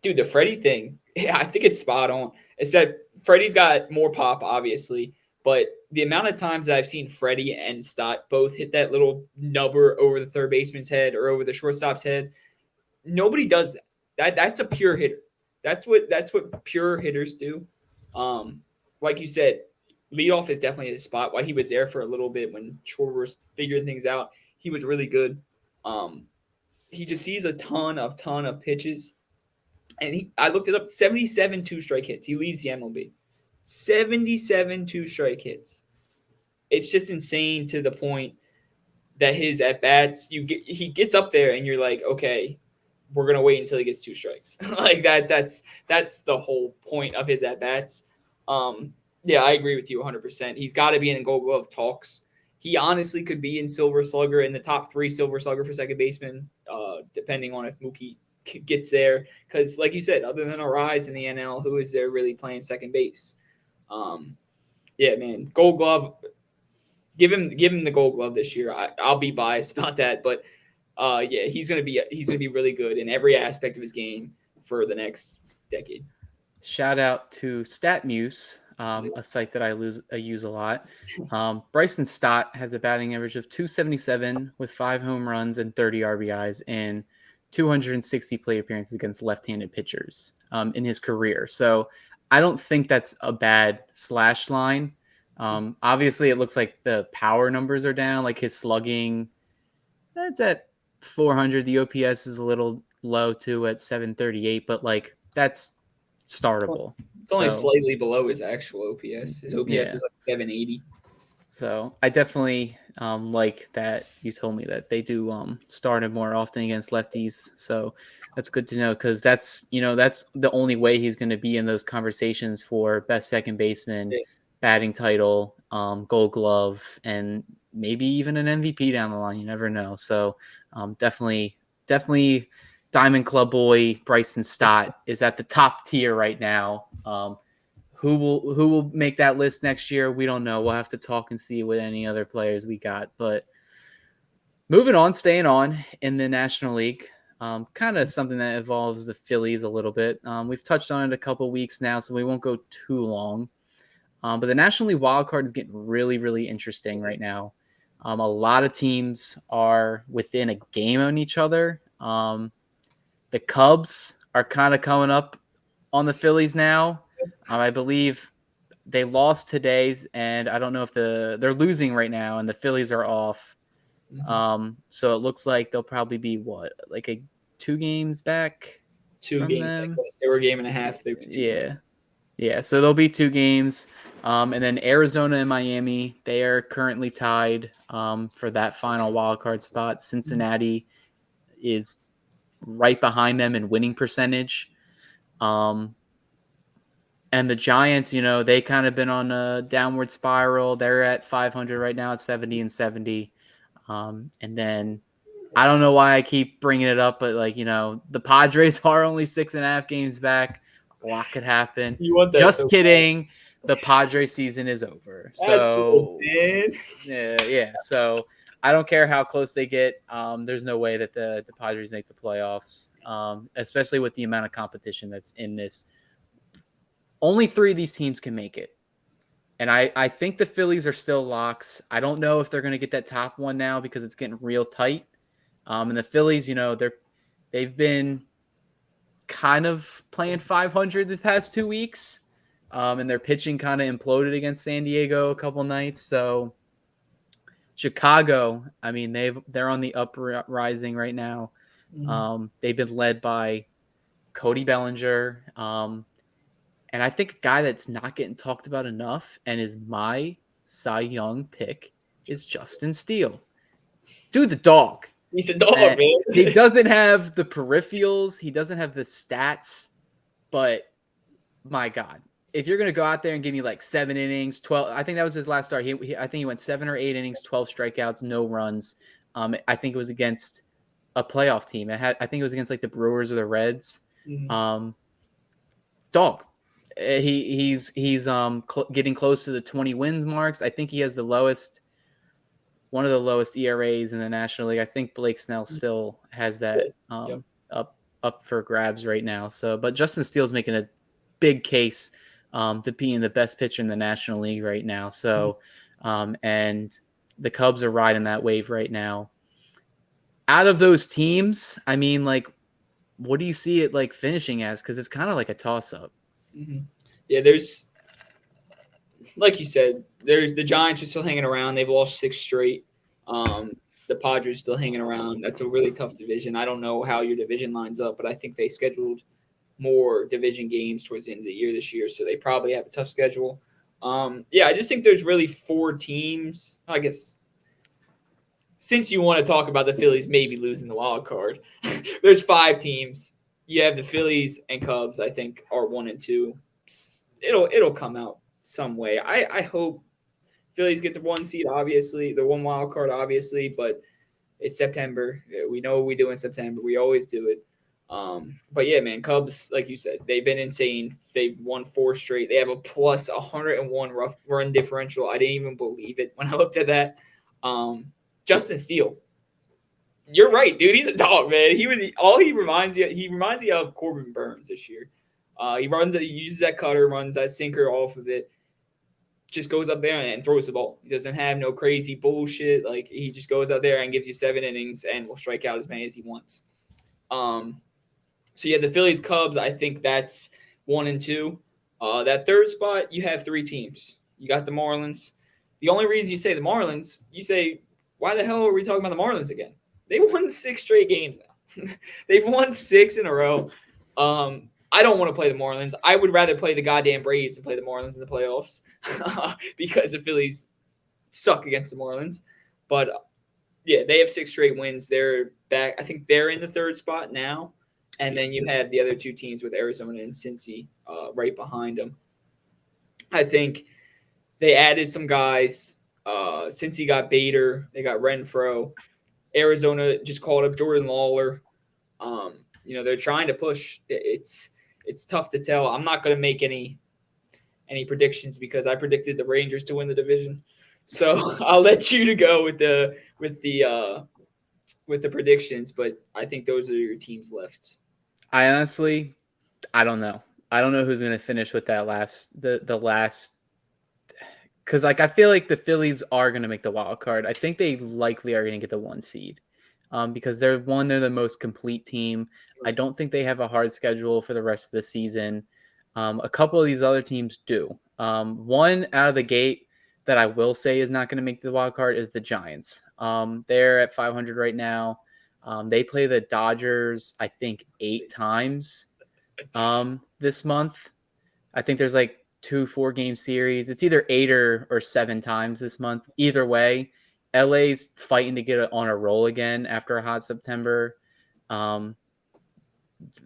dude, the Freddie thing, yeah, I think it's spot on. It's that Freddie's got more pop, obviously, but the amount of times that I've seen Freddie and Stott both hit that little nubber over the third baseman's head or over the shortstop's head, nobody does that. That's a pure hitter. That's what pure hitters do. Um, like you said, leadoff is definitely his spot. While he was there for a little bit when Schwarber was figuring things out, he was really good. Um, he just sees a ton of pitches, and I looked it up. 77 two-strike hits. He leads the MLB. 77 two-strike hits. It's just insane to the point that his at bats, he gets up there and you're like, okay, we're gonna wait until he gets two strikes. Like that's the whole point of his at bats. Yeah, I agree with you 100%. He's got to be in the Gold Glove talks. He honestly could be in Silver Slugger in the top 3 Silver Slugger for second baseman, depending on if Mookie gets there. Because, like you said, other than Arise in the NL, who is there really playing second base? Um, yeah, man, Gold Glove. Give him the Gold Glove this year. I'll be biased about that, but yeah, he's gonna be really good in every aspect of his game for the next decade. Shout out to StatMuse, a site that I use a lot. Bryson Stott has a batting average of 277 with 5 home runs and 30 RBIs in 260 plate appearances against left-handed pitchers in his career. So I don't think that's a bad slash line. Obviously, it looks like the power numbers are down, like his slugging. That's at 400. The OPS is a little low too at 738, but like that's startable. It's only So slightly below his actual OPS. His OPS yeah. is like 780. So I definitely like that you told me that they do start him more often against lefties. So that's good to know because that's the only way he's going to be in those conversations for best second baseman, Yeah. batting title, Gold Glove, and maybe even an MVP down the line. You never know. So definitely, Diamond Club boy Bryson Stott is at the top tier right now. Who will make that list next year? We don't know. We'll have to talk and see what any other players we got. But moving on, staying on in the National League, kind of something that involves the Phillies a little bit. We've touched on it a couple weeks now, so we won't go too long. But the National League wild card is getting really, really interesting right now. A lot of teams are within a game on each other. The Cubs are kind of coming up on the Phillies now. I believe they lost today's, and I don't know if they're losing right now, and the Phillies are off. Mhm. So it looks like they'll probably be like 2 games back Two from games. Like them. they were a game and a half. They would be 2 games. Yeah, yeah. So there'll be 2 games, and then Arizona and Miami they are currently tied for that final wild card spot. Cincinnati is right behind them in winning percentage. And the Giants, they kind of been on a downward spiral. They're at 500 right now at 70-70. And then I don't know why I keep bringing it up, but the Padres are only 6.5 games back. A lot could happen. You want that Just so kidding. The Padres season is over. bad. So That's yeah. So I don't care how close they get. There's no way that the Padres make the playoffs, especially with the amount of competition that's in this. Only 3 of these teams can make it. And I think the Phillies are still locks. I don't know if they're going to get that top one now because it's getting real tight. And the Phillies, they've been kind of playing 500 the past 2 weeks. And their pitching kind of imploded against San Diego a couple nights. So Chicago, I mean, they're on the uprising right now. They've been led by Cody Bellinger. And I think a guy that's not getting talked about enough and is my Cy Young pick is Justin Steele. Dude's a dog. He's a dog, man. He doesn't have the peripherals. He doesn't have the stats. But, my God, if you're going to go out there and give me like 7 innings, 12, I think that was his last start. I think he went 7 or 8 innings, 12 strikeouts, no runs. I think it was against a playoff team. I think it was against like the Brewers or the Reds. Dog. He's getting close to the 20 wins marks. I think he has one of the lowest ERAs in the National League. I think Blake Snell still has that up for grabs right now. So, but Justin Steele's making a big case to being the best pitcher in the National League right now. So, and the Cubs are riding that wave right now. Out of those teams, I mean, like, what do you see it like finishing as? Because it's kind of like a toss-up. Yeah, there's, like you said, there's the Giants are still hanging around. They've lost 6 straight. The Padres still hanging around. That's a really tough division. I don't know how your division lines up, but I think they scheduled more division games towards the end of the year this year, so they probably have a tough schedule. Yeah, I just think there's really 4 teams. I guess since you want to talk about the Phillies maybe losing the wild card, there's 5 teams. You have the Phillies and Cubs, I think, are 1 and 2. It'll come out some way. I hope Phillies get the 1 seed, obviously, the 1 wild card, obviously, but it's September. We know what we do in September. We always do it. But yeah, man, Cubs, like you said, they've been insane. They've won 4 straight. They have a plus 101 rough run differential. I didn't even believe it when I looked at that. Justin Steele. You're right, dude. He's a dog, man. He reminds you of Corbin Burns this year. He uses that cutter, runs that sinker off of it. Just goes up there and throws the ball. He doesn't have no crazy bullshit. Like, he just goes out there and gives you 7 innings and will strike out as many as he wants. So yeah, the Phillies, Cubs, I think that's 1 and 2. That third spot, you have 3 teams. You got the Marlins. The only reason you say the Marlins, you say, why the hell are we talking about the Marlins again? They won 6 straight games now. They've won 6 in a row. I don't want to play the Marlins. I would rather play the goddamn Braves than play the Marlins in the playoffs because the Phillies suck against the Marlins. But yeah, they have 6 straight wins. They're back. I think they're in the 3rd spot now. And then you have the other 2 teams with Arizona and Cincy right behind them. I think they added some guys. Cincy got Bader. They got Renfroe. Arizona just called up Jordan Lawler. They're trying to push. It's tough to tell. I'm not going to make any predictions because I predicted the Rangers to win the division. So I'll let you to go with the predictions, but I think those are your teams left. I don't know. I don't know who's going to finish with that the last. Because I feel like the Phillies are going to make the wild card. I think they likely are going to get the 1 seed. Because they're the most complete team. I don't think they have a hard schedule for the rest of the season. A couple of these other teams do. One out of the gate that I will say is not going to make the wild card is the Giants. They're at 500 right now. They play the Dodgers, I think, 8 times this month. I think there's like 2 4-game series. It's either 8 or 7 times this month. Either way, LA's fighting to get on a roll again after a hot September.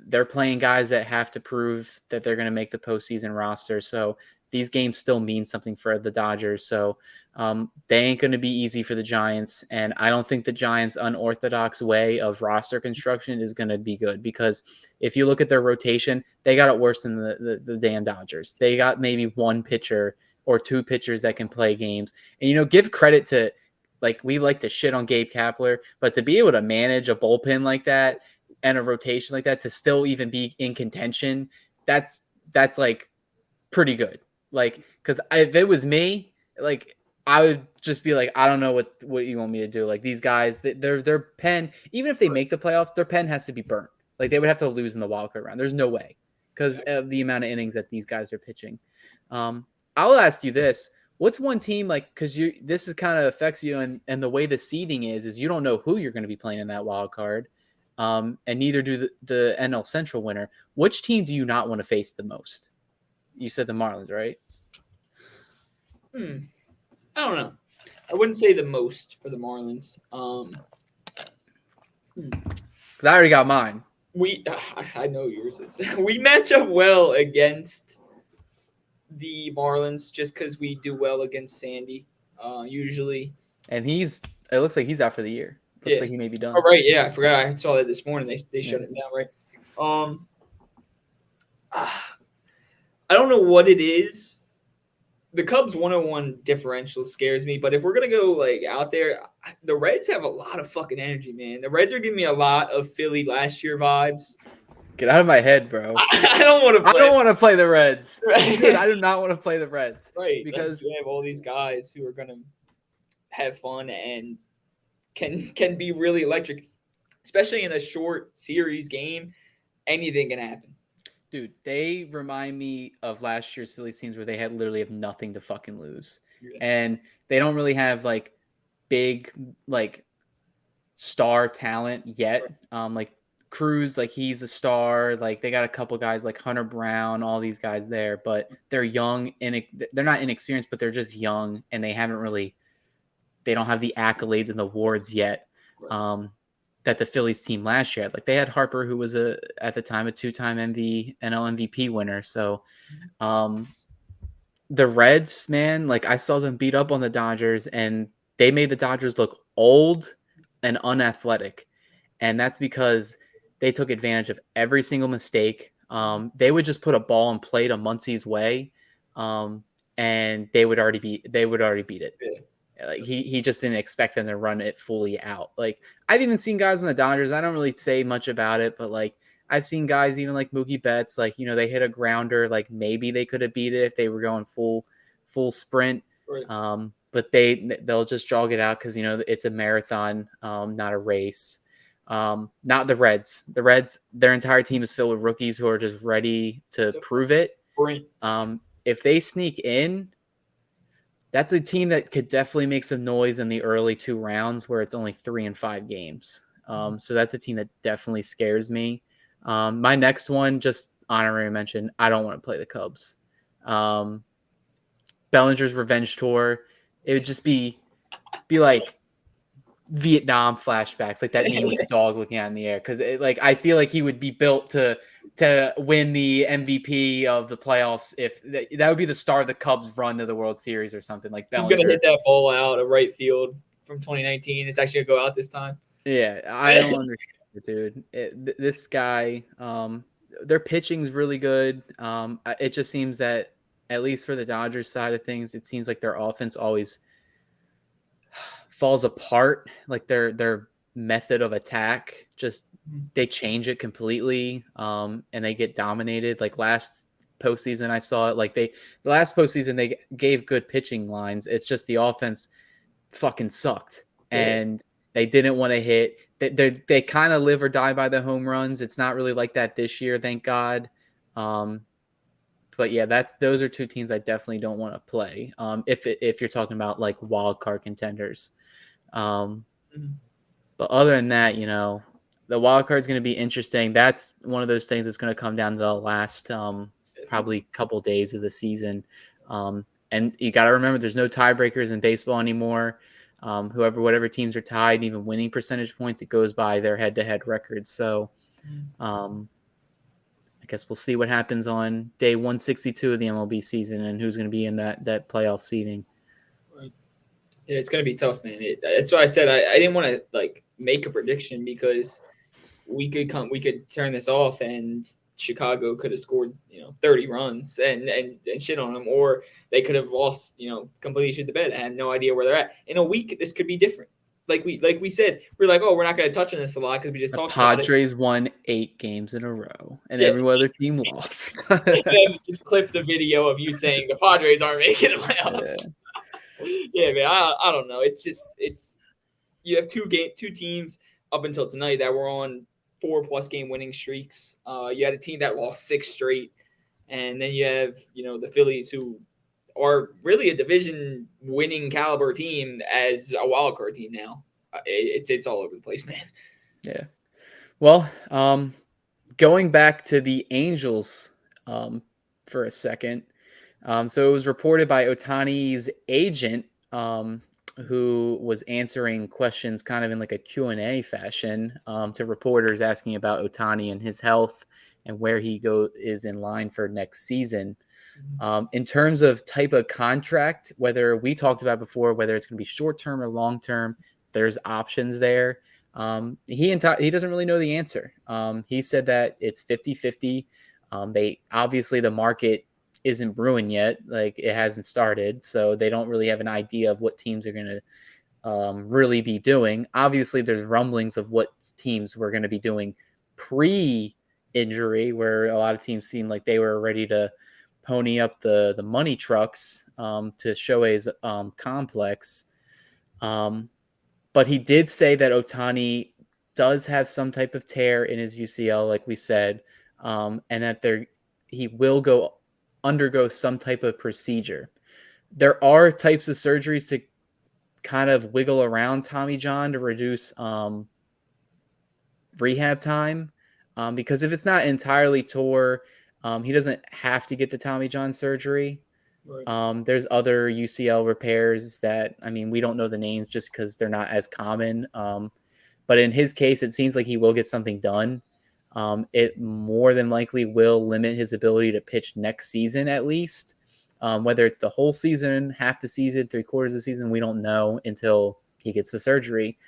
they're playing guys that have to prove that they're going to make the postseason roster. So these games still mean something for the Dodgers. So they ain't going to be easy for the Giants. And I don't think the Giants' unorthodox way of roster construction is going to be good, because if you look at their rotation, they got it worse than the damn Dodgers. They got maybe one pitcher or two pitchers that can play games. And, give credit to, like, we like to shit on Gabe Kapler, but to be able to manage a bullpen like that and a rotation like that to still even be in contention, that's like pretty good. Like, because if it was me, like, I would just be like, I don't know what you want me to do. Like, these guys, their pen, even if they make the playoffs, their pen has to be burnt. Like, they would have to lose in the wild card round. There's no way, because of the amount of innings that these guys are pitching. I'll ask you this: what's one team, like, because this is kind of affects you, and the way the seeding is you don't know who you're going to be playing in that wild card, and neither do the NL Central winner. Which team do you not want to face the most? You said the Marlins, right? I don't know. I wouldn't say the most for the Marlins. I already got mine. I know yours is. We match up well against the Marlins just because we do well against Sandy, usually. And it looks like he's out for the year. Looks like he may be done. Oh, right. Yeah, I forgot. I saw that this morning. They shut him down, right? I don't know what it is. The Cubs 101 differential scares me, but if we're gonna go like out there, the Reds have a lot of fucking energy, man. The Reds are giving me a lot of Philly last year vibes. Get out of my head, bro. I don't want to play. I don't want to play the Reds. Dude, I do not want to play the Reds. Right. Because they have all these guys who are gonna have fun and can be really electric, especially in a short series game. Anything can happen. Dude, they remind me of last year's Phillies teams where they literally have nothing to fucking lose. Yeah. And they don't really have like big like star talent yet. Like Cruz, like he's a star. Like they got a couple guys like Hunter Brown, all these guys there, but they're young and they're not inexperienced, but they're just young and they don't have the accolades and the awards yet. Right. That the Phillies team last year had. Like they had Harper, who was at the time a two-time NL MVP winner. So the Reds, man, like I saw them beat up on the Dodgers and they made the Dodgers look old and unathletic. And that's because they took advantage of every single mistake. They would just put a ball and play to Muncie's way, and they would already beat it. Yeah. Like he just didn't expect them to run it fully out. Like I've even seen guys on the Dodgers. I don't really say much about it, but like I've seen guys even like Mookie Betts, like they hit a grounder. Like maybe they could have beat it if they were going full sprint. Right. But they'll just jog it out because it's a marathon, not a race. Not the Reds. The Reds, their entire team is filled with rookies who are just ready to prove it. If they sneak in, that's a team that could definitely make some noise in the early 2 rounds where it's only 3 and 5 games. So that's a team that definitely scares me. My next one, just honorary mention, I don't want to play the Cubs. Bellinger's revenge tour. It would just be like Vietnam flashbacks, like that meme with the dog looking out in the air. Because I feel like he would be built to win the MVP of the playoffs. If that would be the start of the Cubs' run to the World Series or something. Like Bellinger. He's gonna hit that ball out of right field from 2019. It's actually gonna go out this time. Yeah, I don't understand, dude. This guy, their pitching's really good. It just seems that, at least for the Dodgers side of things, it seems like their offense always falls apart. Like their method of attack, just they change it completely, and they get dominated. Like last postseason, I saw it. Like the last postseason, they gave good pitching lines. It's just the offense fucking sucked, and they didn't want to hit. They kind of live or die by the home runs. It's not really like that this year, thank God. But yeah, those are 2 teams I definitely don't want to play. If you're talking about like wild card contenders. But other than that, the wild card is going to be interesting. That's one of those things that's going to come down to the last probably couple days of the season. And you got to remember, there's no tiebreakers in baseball anymore. Whatever teams are tied, even winning percentage points, it goes by their head-to-head records. So guess we'll see what happens on day 162 of the MLB season and who's going to be in that playoff seeding. Right. Yeah, it's gonna be tough, man. That's why I said I didn't want to like make a prediction because we could turn this off and Chicago could have scored 30 runs and shit on them, or they could have lost completely shit the bed. I had no idea where they're at. In a week, this could be different. Like we said, we're like, oh, we're not going to touch on this a lot because we just The talked about it. Padres won 8 games in a row, and Yeah, every other team lost. and then just clip the video of you saying the Padres aren't making the Yeah. playoffs. Yeah, man, I don't know. It's you have two teams up until tonight that were on 4+ game winning streaks. You had a team that lost 6 straight, and then you have the Phillies, who are really a division winning caliber team, as a wild card team now. It's all over the place, man. Yeah. Well, going back to the Angels for a second. So it was reported by Ohtani's agent, who was answering questions kind of in like a Q&A fashion to reporters asking about Ohtani and his health and where he is in line for next season. In terms of type of contract, whether we talked about before, whether it's going to be short-term or long-term, there's options there. He doesn't really know the answer. He said that it's 50-50. The market isn't brewing yet. Like, it hasn't started. So they don't really have an idea of what teams are going to really be doing. Obviously, there's rumblings of what teams were going to be doing pre-injury, where a lot of teams seemed like they were ready to pony up the money trucks to Shohei's complex. But he did say that Ohtani does have some type of tear in his UCL, like we said, and that he will undergo some type of procedure. There are types of surgeries to kind of wiggle around Tommy John to reduce rehab time, because if it's not entirely tore, he doesn't have to get the Tommy John surgery. Right. There's other UCL repairs that, we don't know the names just because they're not as common. But in his case, it seems like he will get something done. It more than likely will limit his ability to pitch next season, at least. Whether it's the whole season, half the season, 3/4 of the season, we don't know until he gets the surgery.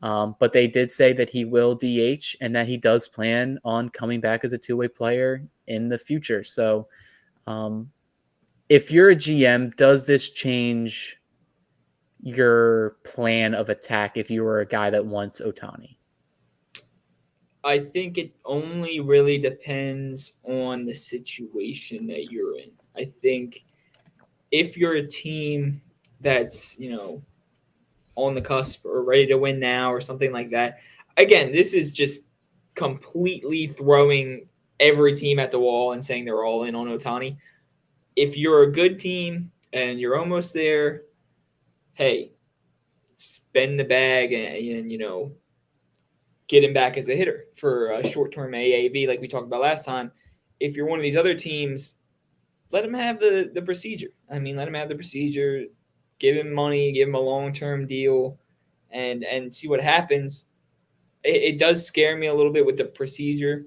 But they did say that he will DH and that he does plan on coming back as a two-way player in the future. So if you're a GM, does this change your plan of attack if you were a guy that wants Ohtani? I think it only really depends on the situation that you're in. I think if you're a team that's, on the cusp or ready to win now or something like that, again, this is just completely throwing every team at the wall and saying they're all in on Ohtani. If you're a good team and you're almost there, hey, spend the bag and get him back as a hitter for a short-term AAV like we talked about last time. If you're one of these other teams, let him have the procedure. Let him have the procedure, give him money, give him a long-term deal, and see what happens. It does scare me a little bit with the procedure.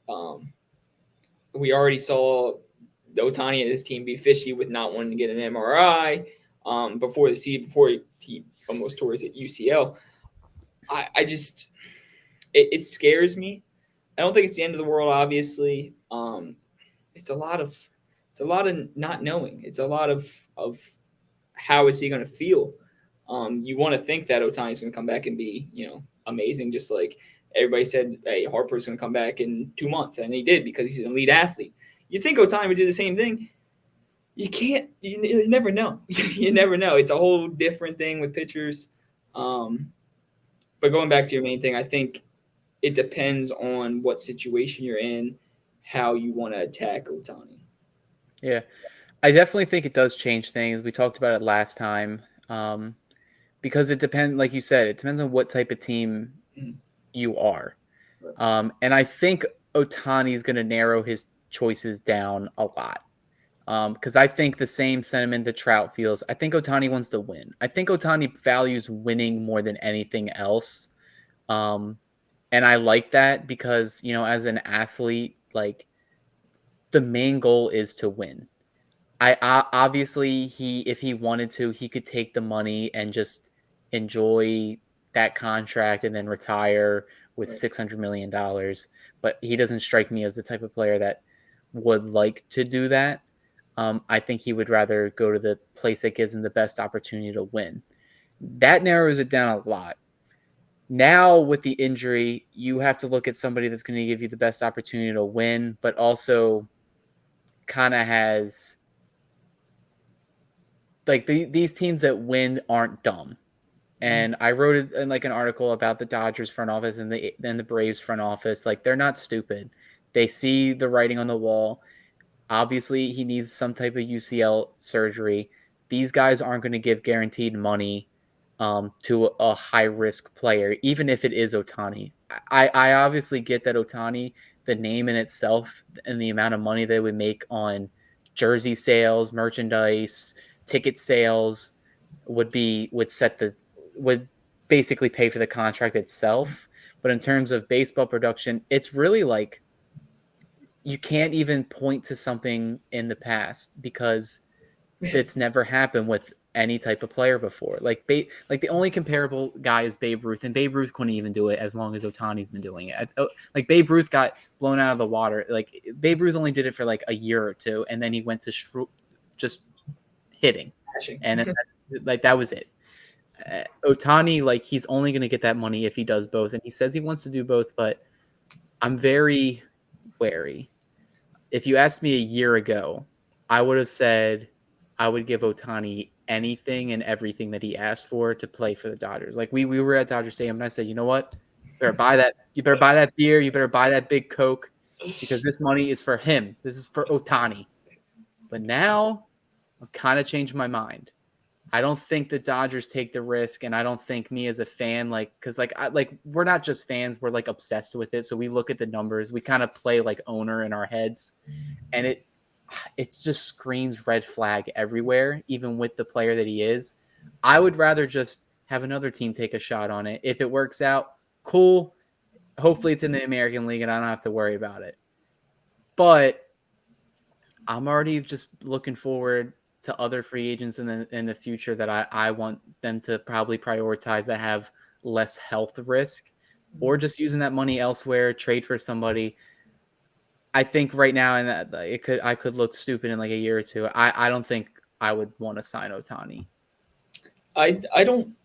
We already saw Ohtani and his team be fishy with not wanting to get an MRI before he almost tore his UCL. I just it scares me. I don't think it's the end of the world. Obviously, it's a lot of not knowing. It's a lot of how is he going to feel. You want to think that Ohtani's going to come back and be amazing, just like everybody said. Hey, Harper's going to come back in 2 months, and he did because he's an elite athlete. You think Ohtani would do the same thing? You can't. You never know. You never know. It's a whole different thing with pitchers. But going back to your main thing, I think it depends on what situation you're in, how you want to attack Ohtani. Yeah, I definitely think it does change things. We talked about it last time, because it depends, like you said, it depends on what type of team you are. Right. And I think Ohtani is going to narrow his choices down a lot. Because I think the same sentiment that Trout feels. I think Ohtani wants to win. I think Ohtani values winning more than anything else. And I like that because, as an athlete, like, the main goal is to win. Obviously if he wanted to, he could take the money and just enjoy that contract and then retire with Right. $600 million. But he doesn't strike me as the type of player that would like to do that. I think he would rather go to the place that gives him the best opportunity to win. That narrows it down a lot. Now with the injury, you have to look at somebody that's going to give you the best opportunity to win, but also kind of has like these teams that win aren't dumb. And I wrote it in like an article about the Dodgers front office and the Braves front office. Like they're not stupid. They see the writing on the wall. Obviously, he needs some type of UCL surgery. These guys aren't going to give guaranteed money to a high risk player, even if it is Ohtani. I obviously get that Ohtani, the name in itself, and the amount of money they would make on jersey sales, merchandise, ticket sales would basically pay for the contract itself. But in terms of baseball production, it's really like you can't even point to something in the past because it's never happened with any type of player before. Like the only comparable guy is Babe Ruth, and Babe Ruth couldn't even do it as long as Otani's been doing it. Like Babe Ruth got blown out of the water. Like Babe Ruth only did it for like a year or two, and then he went to just hitting, and like that was it. Ohtani, like he's only going to get that money if he does both, and he says he wants to do both, but I'm very wary. If you asked me a year ago, I would have said I would give Ohtani anything and everything that he asked for to play for the Dodgers. Like we were at Dodger Stadium and I said, you know what? You better buy that beer, you better buy that big Coke because this money is for him. This is for Ohtani. But now I've kind of changed my mind. I don't think the Dodgers take the risk, and I don't think me as a fan, like, because like we're not just fans, we're like obsessed with it. So we look at the numbers, we kind of play like owner in our heads, and it just screams red flag everywhere, even with the player that he is. I would rather just have another team take a shot on it. If it works out, cool. Hopefully it's in the American League and I don't have to worry about it. But I'm already just looking forward to other free agents in the future that I want them to probably prioritize that have less health risk, or just using that money elsewhere, trade for somebody. I think right now, and I could look stupid in like a year or two. I don't think I would want to sign Ohtani. I don't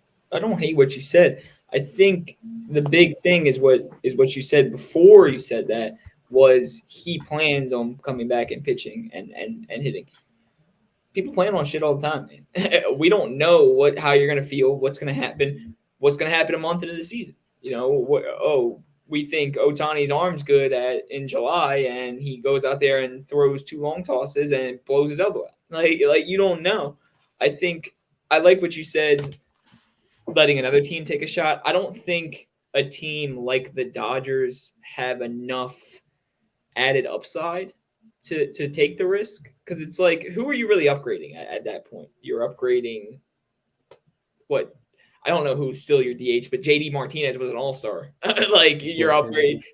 hate what you said. I think the big thing is what you said before you said that was he plans on coming back and pitching and hitting. People plan on shit all the time, man. We don't know how you're gonna feel, what's gonna happen a month into the season. You know, we think Otani's arm's good in July, and he goes out there and throws two long tosses and blows his elbow out. Like you don't know. I think I like what you said, letting another team take a shot. I don't think a team like the Dodgers have enough added upside to take the risk, because it's like, who are you really upgrading at that point? You're upgrading what? I don't know who's still your DH, but JD Martinez was an all-star. Like you're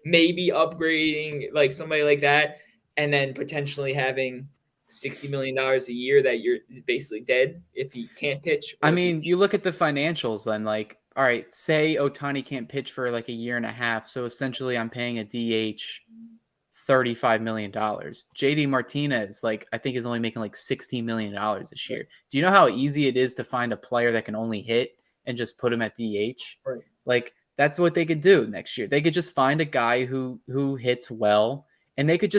maybe upgrading like somebody like that, and then potentially having $60 million a year that you're basically dead if he can't pitch. I mean, you look at the financials then, like, all right, say Ohtani can't pitch for like a year and a half. So essentially I'm paying a DH $35 million. JD Martinez, like, I think is only making like $16 million this year. Do you know how easy it is to find a player that can only hit and just put him at DH? Right. Like, that's what they could do next year. They could just find a guy who hits well, and they could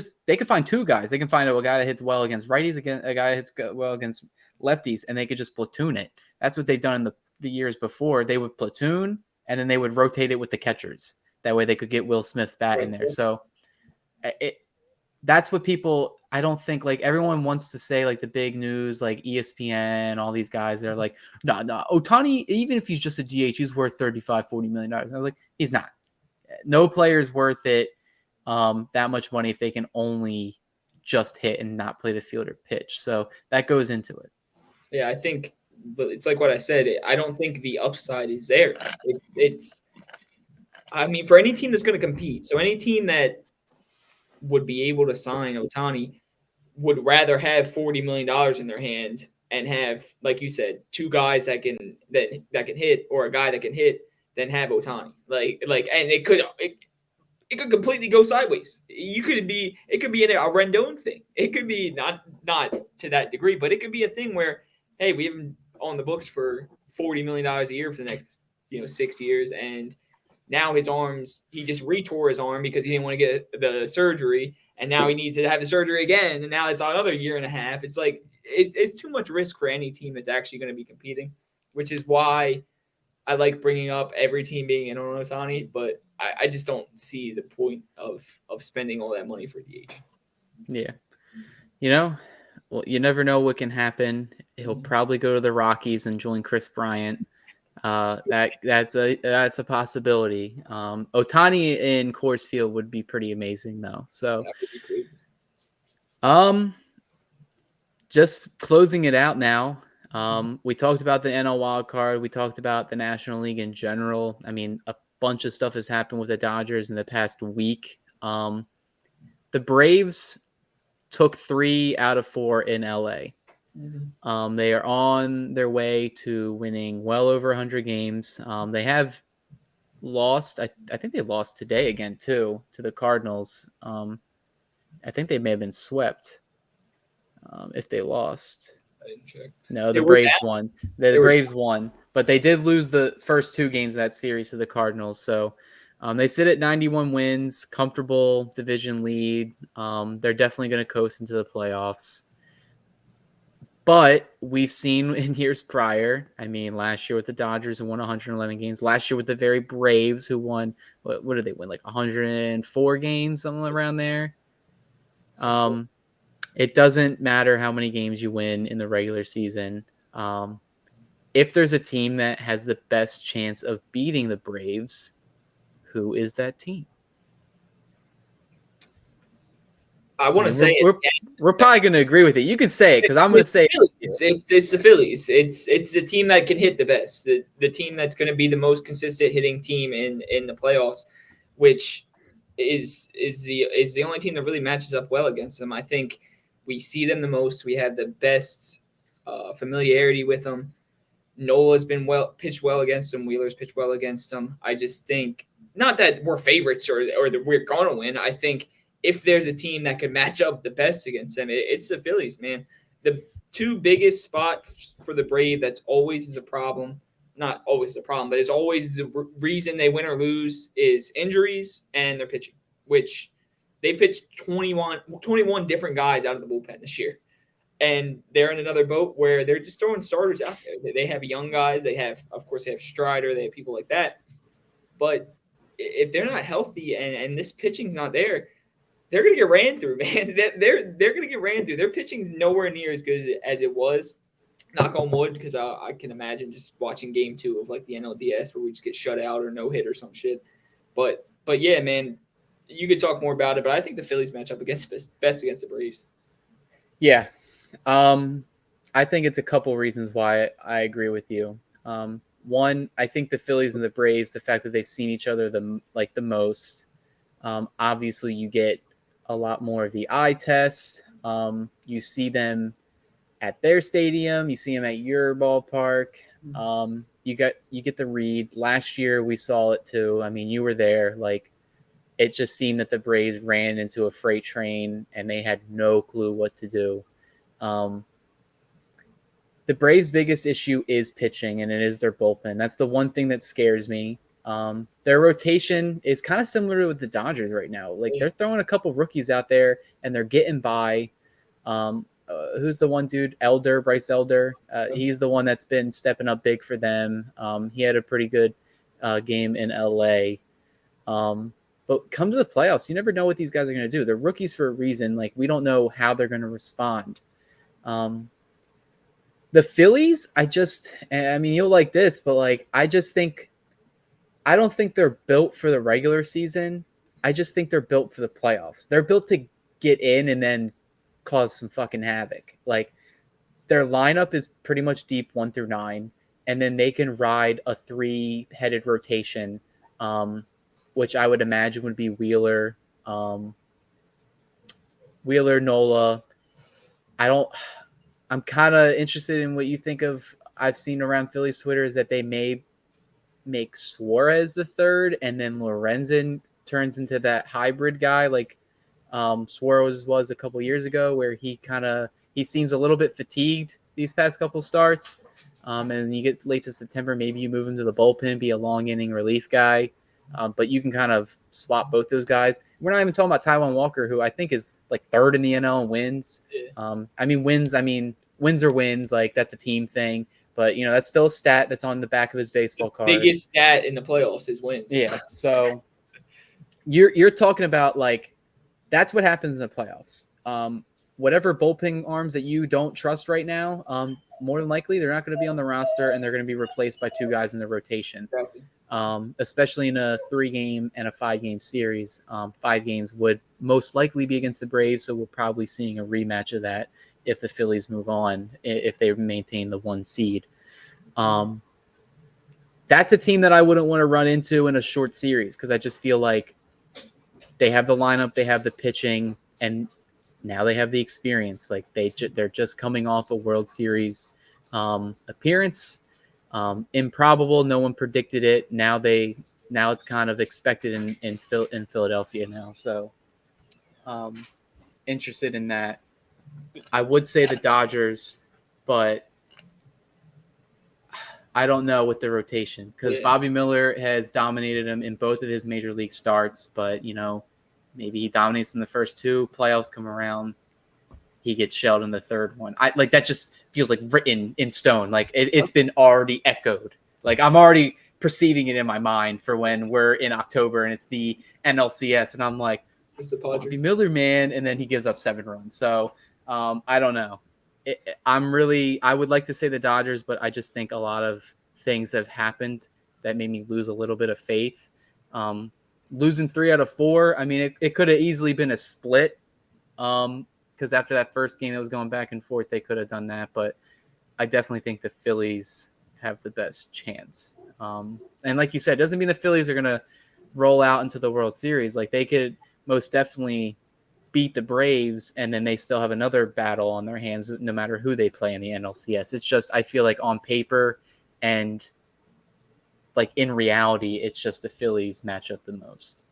find two guys. They can find a guy that hits well against righties, against a guy that hits well against lefties, and they could just platoon it. That's what they've done in the years before. They would platoon, and then they would rotate it with the catchers. That way they could get Will Smith's bat in there. So that's what people, I don't think, like, everyone wants to say like the big news, like ESPN, all these guys, they're like, no, Ohtani, even if he's just a DH, he's worth $35-40 million. I was like, he's not. No player's worth it that much money if they can only just hit and not play the field or pitch. So that goes into it. Yeah, I think, but it's like what I said. I don't think the upside is there. It's. I mean, for any team that's going to compete, so any team that would be able to sign Ohtani, would rather have $40 million in their hand and have, like you said, two guys that can hit, or a guy that can hit, than have Ohtani. And it could completely go sideways. It could be a Rendon thing. It could be not to that degree, but it could be a thing where, hey, we have him on the books for $40 million a year for the next 6 years, and now he just retore his arm because he didn't want to get the surgery, and now he needs to have the surgery again, and now it's another year and a half. It's like it's too much risk for any team that's actually going to be competing, which is why I like bringing up every team being in on Ohtani, but I just don't see the point of spending all that money for DH. Yeah. Well, you never know what can happen. He'll probably go to the Rockies and join Chris Bryant. That's a possibility. Ohtani in Coors Field would be pretty amazing, though. So, that would be crazy. Just closing it out now. We talked about the NL wild card. We talked about the National League in general. I mean, a bunch of stuff has happened with the Dodgers in the past week. The Braves took 3 out of 4 in LA. Mm-hmm. They are on their way to winning well over 100 games. They have lost. I think they lost today again, too, to the Cardinals. I think they may have been swept if they lost. I didn't check. No, the Braves won. The Braves won, but they did lose the first 2 games of that series to the Cardinals. So they sit at 91 wins, comfortable division lead. They're definitely going to coast into the playoffs. But we've seen in years prior, I mean, last year with the Dodgers who won 111 games, last year with the very Braves who won, what did they win, like 104 games, something around there? It doesn't matter how many games you win in the regular season. If there's a team that has the best chance of beating the Braves, who is that team? I want to say we're probably going to agree with it. You can say it because I'm going to say it's the Phillies. It's the team that can hit the best, the team that's going to be the most consistent hitting team in the playoffs, which is the only team that really matches up well against them. I think we see them the most. We have the best familiarity with them. Nola's been pitched well against them. Wheeler's pitched well against them. I just think, not that we're favorites or that we're going to win. I think if there's a team that could match up the best against them, it's the Phillies, man. The 2 biggest spots for the Brave that's always is a problem, not always a problem, but it's always the reason they win or lose, is injuries and their pitching, which they pitched 21 different guys out of the bullpen this year. And they're in another boat where they're just throwing starters out there. They have young guys. They have Strider. They have people like that. But if they're not healthy and this pitching's not there, they're going to get ran through, man. They're going to get ran through. Their pitching's nowhere near as good as it was. Knock on wood, because I can imagine just watching game 2 of like the NLDS where we just get shut out or no hit or some shit. But yeah, man, you could talk more about it. But I think the Phillies match up best against the Braves. Yeah. I think it's a couple reasons why I agree with you. One, I think the Phillies and the Braves, the fact that they've seen each other the most, obviously you get a lot more of the eye test. You see them at their stadium, you see them at your ballpark. You get the read. Last year we saw it too. I mean, you were there. Like, it just seemed that the Braves ran into a freight train and they had no clue what to do. The Braves' biggest issue is pitching, and it is their bullpen. That's the one thing that scares me. Their rotation is kind of similar to the Dodgers right now. Like, they're throwing a couple rookies out there, and they're getting by. Who's the one dude? Bryce Elder. He's the one that's been stepping up big for them. He had a pretty good game in LA. But come to the playoffs, you never know what these guys are going to do. They're rookies for a reason. Like, we don't know how they're going to respond. The Phillies, I mean, you'll like this, but like, I don't think they're built for the regular season. I just think they're built for the playoffs. They're built to get in and then cause some fucking havoc. Like, their lineup is pretty much deep 1 through 9, and then they can ride a 3-headed rotation, which I would imagine would be Wheeler, Nola, I'm kind of interested in what you think of. I've seen around Phillies Twitter is that they may make Suarez the third, and then Lorenzen turns into that hybrid guy like Suarez was a couple years ago, where he seems a little bit fatigued these past couple starts. And you get late to September, maybe you move him to the bullpen, be a long inning relief guy. But you can kind of swap both those guys. We're not even talking about Taijuan Walker, who I think is like third in the NL in wins. Wins are wins. Like that's a team thing. But that's still a stat that's on the back of his baseball card. Biggest stat in the playoffs is wins. Yeah. So you're talking about like that's what happens in the playoffs. Whatever bullpen arms that you don't trust right now, more than likely they're not going to be on the roster, and they're going to be replaced by two guys in the rotation. Exactly. Especially in a 3-game and a 5-game series. 5 games would most likely be against the Braves, so we're probably seeing a rematch of that if the Phillies move on, if they maintain the 1 seed. That's a team that I wouldn't want to run into in a short series because I just feel like they have the lineup, they have the pitching, and now they have the experience. Like they're just coming off a World Series appearance. Improbable, no one predicted it. Now it's kind of expected in Philadelphia now. So interested in that. I would say the Dodgers, but I don't know with the rotation because Bobby Miller has dominated him in both of his major league starts, but maybe he dominates in the first 2, playoffs come around, he gets shelled in the third one. That just feels like written in stone. Like it's been already echoed. Like I'm already perceiving it in my mind for when we're in October and it's the NLCS, and I'm like, Bobby Miller, man, and then he gives up 7 runs. So I don't know. I would like to say the Dodgers, but I just think a lot of things have happened that made me lose a little bit of faith. Losing 3 out of 4, I mean, it could have easily been a split. Because after that first game that was going back and forth, they could have done that. But I definitely think the Phillies have the best chance. And like you said, it doesn't mean the Phillies are going to roll out into the World Series. Like they could most definitely beat the Braves, and then they still have another battle on their hands no matter who they play in the NLCS. It's just I feel like on paper and like in reality, it's just the Phillies match up the most.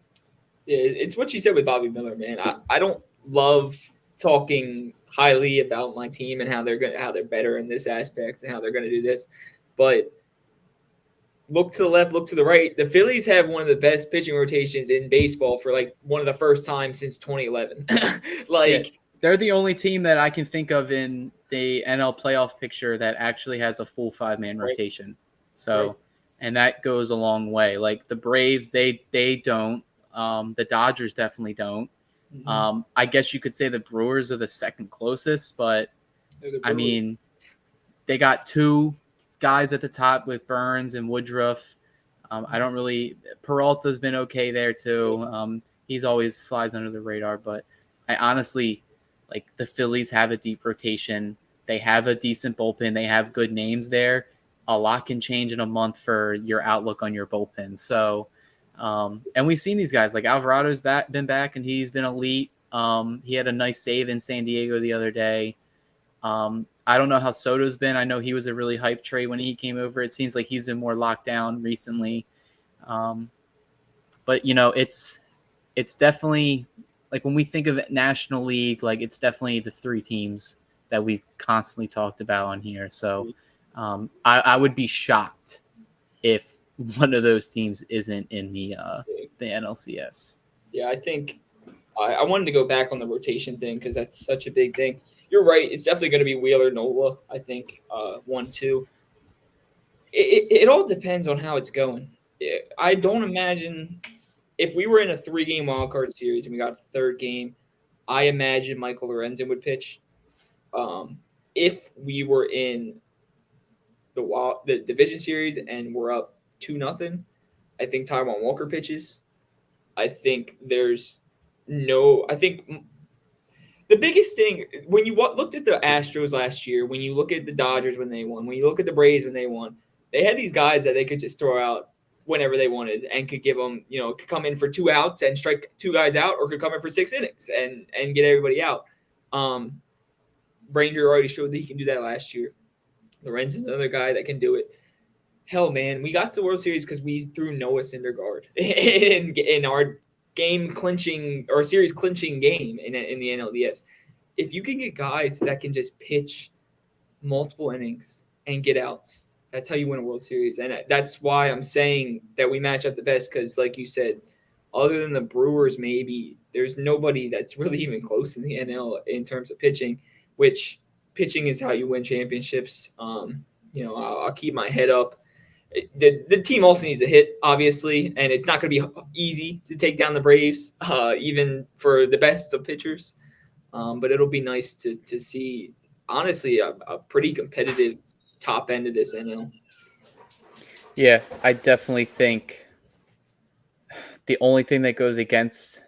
Yeah, it's what you said with Bobby Miller, man. I don't love talking highly about my team and how they're better in this aspect and how they're gonna do this, but look to the left, look to the right. The Phillies have one of the best pitching rotations in baseball for like one of the first times since 2011. They're the only team that I can think of in the NL playoff picture that actually has a full 5-man rotation. So, and that goes a long way. Like the Braves, they don't. The Dodgers definitely don't. Mm-hmm. I guess you could say the Brewers are the second closest, but I mean, they got 2 guys at the top with Burns and Woodruff. Peralta's been okay there too. He's always flies under the radar, but I honestly like the Phillies have a deep rotation. They have a decent bullpen. They have good names there. A lot can change in a month for your outlook on your bullpen. So, and we've seen these guys like Alvarado's been back and he's been elite. He had a nice save in San Diego the other day. I don't know how Soto's been. I know he was a really hype trade when he came over. It seems like he's been more locked down recently. But it's definitely like when we think of National League, like it's definitely the 3 teams that we've constantly talked about on here. So I would be shocked if one of those teams isn't in the NLCS. Yeah, I think I wanted to go back on the rotation thing because that's such a big thing. You're right. It's definitely going to be Wheeler Nola, I think, 1-2. It all depends on how it's going. I don't imagine if we were in a 3-game wildcard series and we got the 3rd game, I imagine Michael Lorenzen would pitch. If we were in the division series and we're up 2-0, I think Taijuan Walker pitches. I think the biggest thing, when you looked at the Astros last year, when you look at the Dodgers when they won, when you look at the Braves when they won, they had these guys that they could just throw out whenever they wanted and could give them, could come in for 2 outs and strike 2 guys out, or could come in for 6 innings and get everybody out. Ranger already showed that he can do that last year. Lorenzen's another guy that can do it. Hell, man, we got to the World Series because we threw Noah Syndergaard in our game clinching or series clinching game in the NLDS. If you can get guys that can just pitch multiple innings and get outs, that's how you win a World Series. And that's why I'm saying that we match up the best because, like you said, other than the Brewers, maybe there's nobody that's really even close in the NL in terms of pitching, which pitching is how you win championships. I'll keep my head up. The team also needs a hit, obviously, and it's not going to be easy to take down the Braves, even for the best of pitchers. But it'll be nice to see, honestly, a pretty competitive top end of this NL. Yeah, I definitely think the only thing that goes against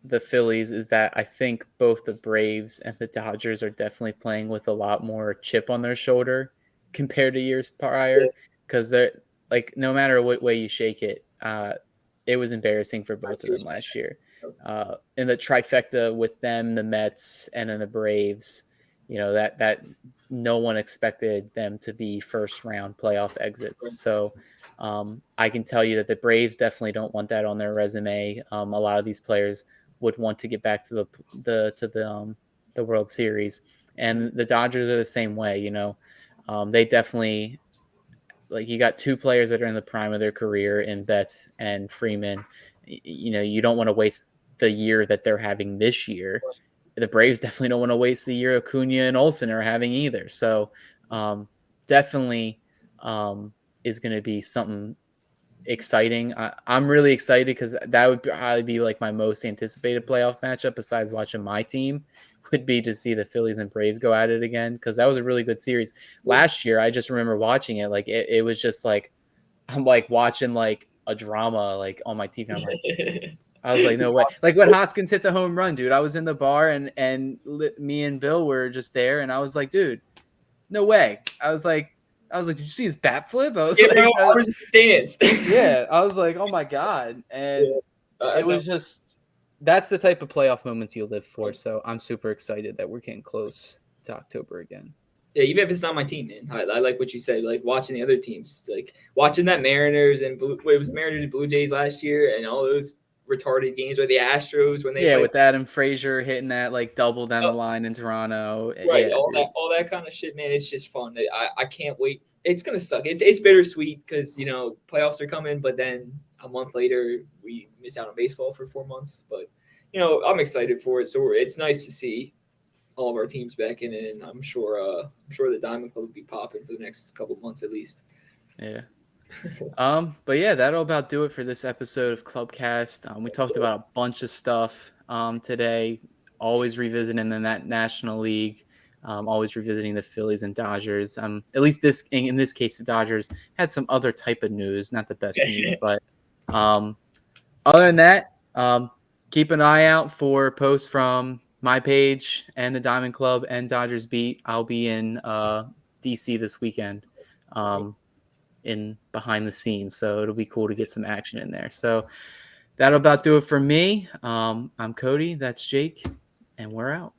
the Phillies is that I think both the Braves and the Dodgers are definitely playing with a lot more chip on their shoulder compared to years Yeah. prior. Because they're like, no matter what way you shake it, it was embarrassing for both of them last year. In the trifecta with them, the Mets, and then the Braves, that no one expected them to be first round playoff exits. So I can tell you that the Braves definitely don't want that on their resume. A lot of these players would want to get back to the World Series, and the Dodgers are the same way. They definitely, like, you got two players that are in the prime of their career in Betts and Freeman. You don't want to waste the year that they're having this year. The Braves definitely don't want to waste the year Acuna and Olsen are having either. So definitely is going to be something exciting. I'm really excited because that would probably be like my most anticipated playoff matchup besides watching my team would be to see the Phillies and Braves go at it again because that was a really good series. Last year, I just remember watching it. Like it was just like I'm like watching like a drama like on my TV. I'm like, I was like, no way. Like when Hoskins hit the home run, dude, I was in the bar and me and Bill were just there, and I was like, dude, no way. I was like, did you see his bat flip? I was Yeah, like, bro, I was in the stands. yeah, I was like, oh my god, and it No. was just that's the type of playoff moments you live for. So I'm super excited that we're getting close to October again. Yeah, even if it's not my team, man, I like what you said. Like watching the other teams, like watching that Mariners and it was Mariners and Blue Jays last year, and all those retarded games, or the Astros when they Yeah, played. with Adam Frazier hitting that like double down the line in Toronto. Right, Yeah, dude. all that kind of shit, man. It's just fun. I can't wait. It's gonna suck. It's bittersweet because playoffs are coming, but then a month later we miss out on baseball for 4 months. But I'm excited for it. So it's nice to see all of our teams back in it, and I'm sure the Diamond Club will be popping for the next couple months at least. Yeah. But yeah, that'll about do it for this episode of ClubCast. We talked about a bunch of stuff today, always revisiting that National League, always revisiting the Phillies and Dodgers. At least in this case, the Dodgers had some other type of news, not the best news, but um, other than that, keep an eye out for posts from my page and the Diamond Club and Dodgers Beat. I'll be in DC this weekend. In behind the scenes. So it'll be cool to get some action in there. So that'll about do it for me. I'm Cody. That's Jake. And we're out.